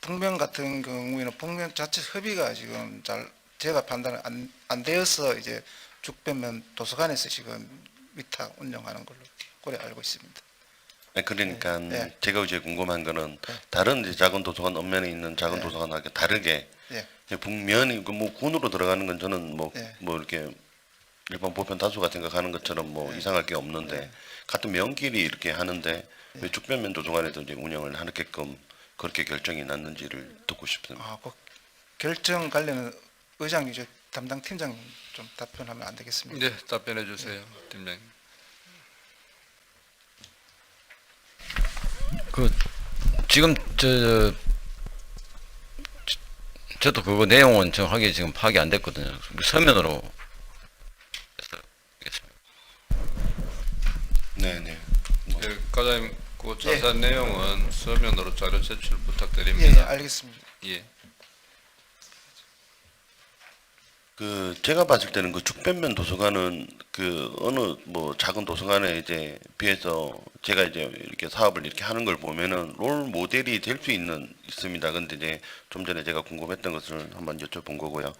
북면 같은 경우에는 북면 자체 협의가 지금 잘 제가 판단을 안 되어서 이제 죽변면 도서관에서 지금 위탁 운영하는 걸로 그래 알고 있습니다. 그러니까 제가 이제 궁금한 거는 다른 이제 작은 도서관 읍면에 있는 작은 도서관하고 다르게 북면이 뭐 군으로 들어가는 건 저는 뭐 이렇게 일반 보편 다수가 생각하는 것처럼 뭐 이상할 게 없는데 같은 면끼리 이렇게 하는데 왜 죽변면 도서관에도 이제 운영을 하게끔 그렇게 결정이 났는지를 듣고 싶습니다. 그 결정 관련은 의장님 담당 팀장님 좀 답변하면 안 되겠습니까? 네, 답변해 주세요, 팀장님. 지금 저도 그거 내용은 정확하게 지금 파악이 안 됐거든요. 서면으로. 네네. 예, 과장님, 그 자세한 내용은 서면으로 자료 제출 예, 부탁드립니다. 알겠습니다. 예. 그 제가 봤을 때는 그 죽변면 도서관은 그 어느 뭐 작은 도서관에 이제 비해서 제가 이제 이렇게 사업을 이렇게 하는 걸 보면은 롤 모델이 될 수 있습니다. 근데 이제 좀 전에 제가 궁금했던 것을 한번 여쭤본 거고요.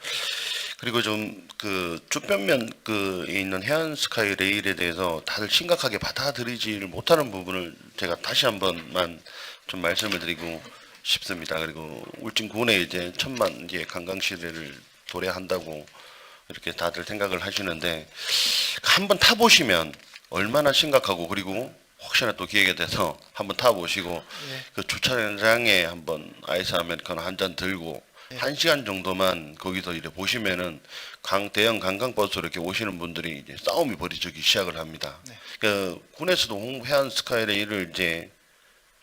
그리고 좀 그 죽변면 그에 있는 해안 스카이 레일에 대해서 다들 심각하게 받아들이지를 못하는 부분을 제가 다시 한번만 좀 말씀을 드리고 싶습니다. 그리고 울진군에 이제 1000만 개 관광 시대를 도래한다고 이렇게 다들 생각을 하시는데 한번 타보시면 얼마나 심각하고, 그리고 혹시나 또 기회가 돼서 한번 타보시고 그 주차장에 한번 아이스 아메리카노 한 잔 들고 1시간 정도만 거기서 이제 보시면은 대형 관광버스로 이렇게 오시는 분들이 이제 싸움이 벌어지기 시작을 합니다. 그 군에서도 해안 스카이레일을 이제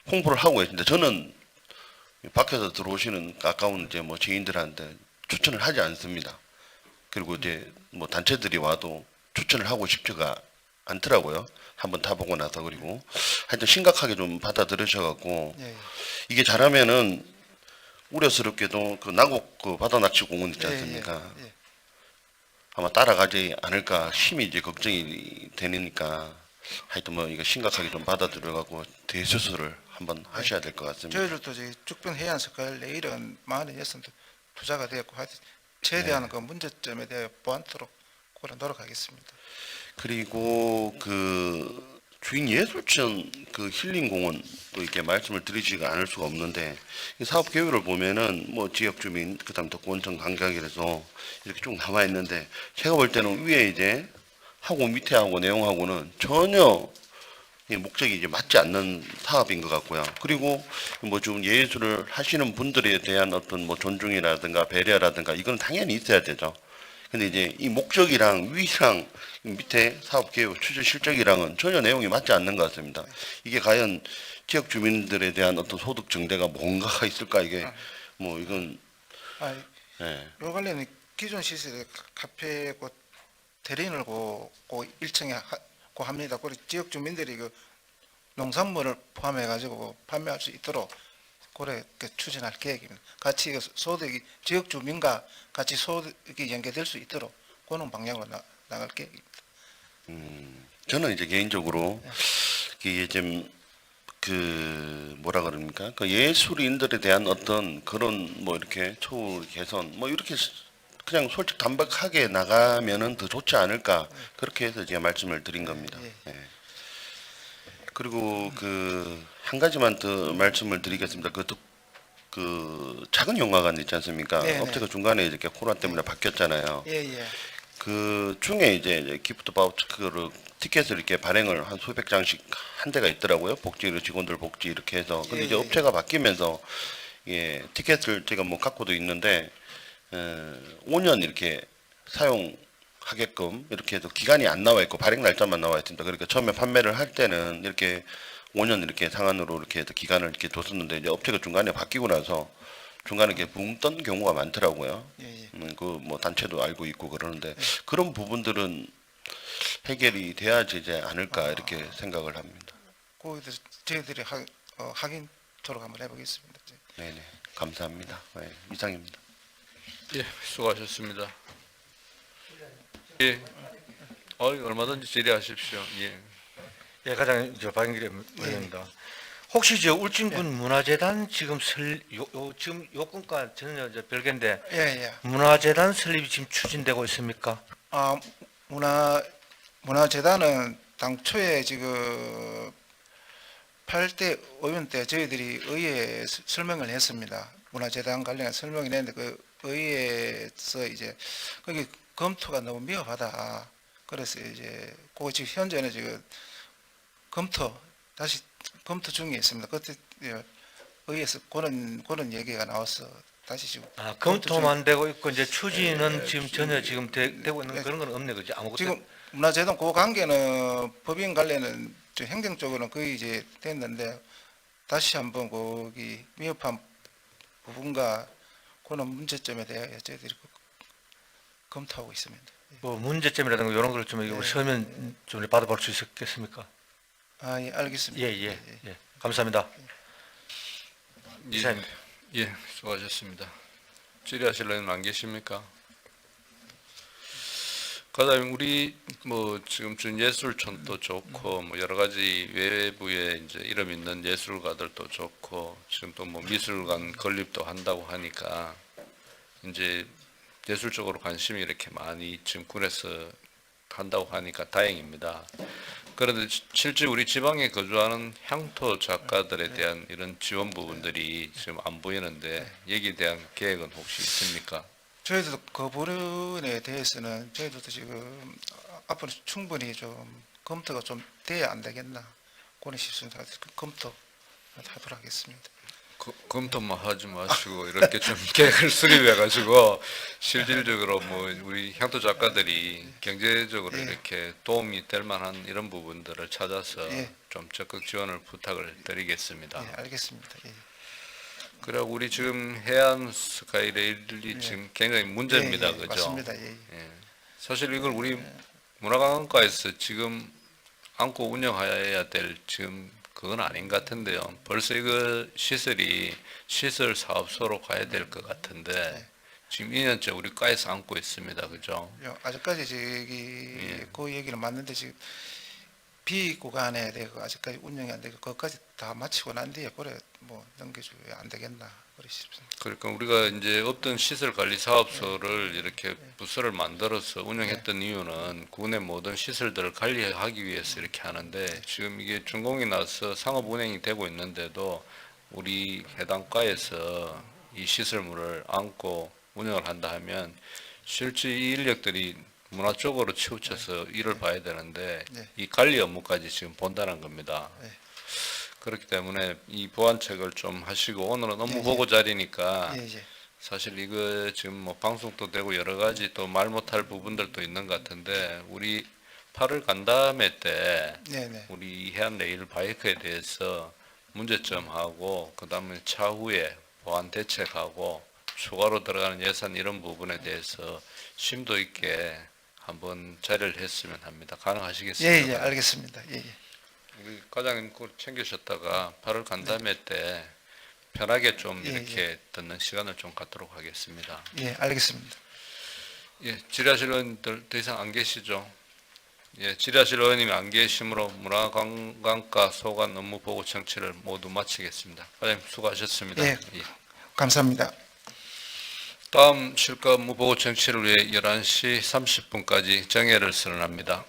홍보를 하고 있는데 저는 밖에서 들어오시는 가까운 이제 뭐 지인들한테 추천을 하지 않습니다. 그리고 이제 뭐 단체들이 와도 추천을 하고 싶지가 않더라고요. 한번 타보고 나서. 그리고 하여튼 심각하게 좀 받아들여셔갖고 이게 잘하면은 우려스럽게도 그 나곡 그 바다낚시공원 있지 않습니까? 아마 따라가지 않을까 심히 이제 걱정이 되니까 하여튼 뭐 이거 심각하게 좀 받아들여갖고 대수술을 한번 하셔야 될 것 같습니다. 저희들도 죽변 해안 스카이 레일은 많은 예산도 투자가 되었고 최대한 그 문제점에 대해 보완토록 그런 노력하겠습니다. 그리고 그 주인 예술촌 그 힐링공원 또 이렇게 말씀을 드리지가 않을 수가 없는데 이 사업 계획을 보면은 뭐 지역 주민 그다음 덕구원청 관광이라서 이렇게 쭉 나와 있는데 제가 볼 때는 위에 이제 하고 밑에 하고 내용하고는 전혀 이 목적이 이제 맞지 않는 사업인 것 같고요. 그리고 뭐 좀 예술을 하시는 분들에 대한 어떤 뭐 존중이라든가 배려라든가 이건 당연히 있어야 되죠. 근데 이제 이 목적이랑 위랑 밑에 사업 계획 추진 실적이랑은 전혀 내용이 맞지 않는 것 같습니다. 이게 과연 지역 주민들에 대한 어떤 소득 증대가 뭔가가 있을까 이게 뭐 이건 아, 예. 요 관련해 기존 시설에 카페 그 대리인을 고 1층에 고 합니다. 그리고 지역 주민들이 그 농산물을 포함해 가지고 판매할 수 있도록 그렇게 추진할 계획입니다. 같이 그 소득이 지역 주민과 같이 소득이 연계될 수 있도록 그런 방향으로 나갈 계획입니다. 저는 이제 개인적으로 이게 좀 그 뭐라 그럽니까? 그 예술인들에 대한 어떤 그런 뭐 이렇게 처우 개선 뭐 이렇게 그냥 솔직 담백하게 나가면은 더 좋지 않을까 그렇게 해서 제가 말씀을 드린 겁니다. 예. 그리고 그 한 가지만 더 말씀을 드리겠습니다. 그 작은 영화관 있지 않습니까? 네, 네. 업체가 중간에 이렇게 코로나 때문에 바뀌었잖아요. 예. 그 중에 이제 기프트 바우처를 티켓을 이렇게 발행을 한 수백 장씩 한 대가 있더라고요. 복지 직원들 복지 이렇게 해서. 근데 이제 업체가 바뀌면서 예, 티켓을 제가 뭐 갖고도 있는데 5년 이렇게 사용하게끔 이렇게 해서 기간이 안 나와 있고 발행 날짜만 나와 있습니다. 그러니까 처음에 판매를 할 때는 이렇게 5년 이렇게 상한으로 이렇게 해서 기간을 이렇게 뒀었는데 이제 업체가 중간에 바뀌고 나서 중간에 이렇게 붕 뜬 경우가 많더라고요. 그 뭐 단체도 알고 있고 그러는데 그런 부분들은 해결이 돼야 되지 않을까 이렇게 생각을 합니다. 거기에 대해서 저희들이 확인토록 한번 해보겠습니다. 네네 감사합니다. 네, 이상입니다. 예, 수고하셨습니다. 예, 얼마든지 질의하십시오. 예. 예, 가장 박영길 의원입니다. 혹시 저 울진군 문화재단 지금 지금 요건과 전혀 별개인데 예. 문화재단 설립이 지금 추진되고 있습니까? 아, 문화재단은 당초에 지금 8대 의원 때 저희들이 의회에 설명을 했습니다. 문화재단 관련해 설명을 했는데 그 의회에서 이제 거기 검토가 너무 미흡하다. 그래서 이제 그거 지금 현재는 지금 다시 검토 중에 있습니다. 그때 의회에서 그런 얘기가 나와서 다시 지금 검토만 되고 있고 이제 추진은 지금 전혀 지금 되고 있는 그런 건 없네 그죠? 아무것도 지금 문화재단 그 관계는 법인 관련은 행정적으로는 거의 이제 됐는데 다시 한번 거기 미흡한 부분과 그런 문제점에 대해 저희들이 검토하고 있습니다. 뭐 문제점이라든가 이런 걸 좀 설명 좀 받아볼 수 있겠습니까? 예, 알겠습니다. 예. 감사합니다. 이사입니다. 예, 수고하셨습니다. 질의하실 분은 안 계십니까? 그다음에 우리 뭐 지금 준예술촌도 좋고 뭐 여러 가지 외부에 이제 이름 있는 예술가들도 좋고 지금 또 뭐 미술관 건립도 한다고 하니까 이제 예술 쪽으로 관심이 이렇게 많이 지금 군에서 한다고 하니까 다행입니다. 그런데 실제 우리 지방에 거주하는 향토 작가들에 대한 이런 지원 부분들이 지금 안 보이는데 여기에 대한 계획은 혹시 있습니까? 저희도 그 부분에 대해서는 저희도 지금 앞으로 충분히 좀 검토가 좀 돼야 안 되겠나 그런 싶습니다. 검토하도록 하겠습니다. 검토만 하지 마시고 이렇게 좀 계획을 수립해 가지고 실질적으로 뭐 우리 향토 작가들이 경제적으로 이렇게 도움이 될 만한 이런 부분들을 찾아서 좀 적극 지원을 부탁을 드리겠습니다. 예, 알겠습니다. 예. 그리고 우리 지금 해안 스카이레일이 지금 굉장히 문제입니다. 그죠? 맞습니다. 사실 이걸 우리 문화관광과에서 지금 안고 운영해야 될 지금 그건 아닌 것 같은데요. 벌써 이거 시설 사업소로 가야 될 것 같은데 지금 2년째 우리 과에서 안고 있습니다. 그죠? 아직까지 그 얘기는 맞는데 지금 B 구간에 대해서 아직까지 운영이 안 되고 그것까지 다 마치고 난 뒤에 그래 뭐 넘겨줘야 안 되겠나 그래 싶습니다. 그러니까 우리가 이제 없던 시설 관리 사업소를 이렇게 부서를 만들어서 운영했던 이유는 군의 모든 시설들을 관리하기 위해서 이렇게 하는데 지금 이게 준공이 나서 상업 운행이 되고 있는데도 우리 해당 과에서 이 시설물을 안고 운영을 한다 하면 실제 이 인력들이 문화 쪽으로 치우쳐서 일을 봐야 되는데 네. 이 관리 업무까지 지금 본다는 겁니다. 네. 그렇기 때문에 이 보완책을 좀 하시고 오늘은 업무 예, 보고 자리니까 예, 예. 사실 이거 지금 뭐 방송도 되고 여러 가지 또 말 못할 부분들도 있는 것 같은데 우리 8월 간담회 때 네네. 우리 해안 레일 바이크에 대해서 문제점하고 그다음에 차후에 보완 대책하고 추가로 들어가는 예산 이런 부분에 대해서 심도 있게 한번 자리를 했으면 합니다. 가능하시겠습니까? 예, 예, 알겠습니다. 예, 예. 우리 과장님 꼭 챙기셨다가 8월 간담회 때 편하게 좀 예, 이렇게 듣는 시간을 좀 갖도록 하겠습니다. 예, 알겠습니다. 예, 질의하실 의원들 더 이상 안 계시죠? 예, 질의하실 의원님이 안 계시므로 문화관광과 소관 업무 보고 청취를 모두 마치겠습니다. 과장님 수고하셨습니다. 예. 감사합니다. 다음 실과 업무 보고 청취를 위해 11시 30분까지 정회를 선언합니다.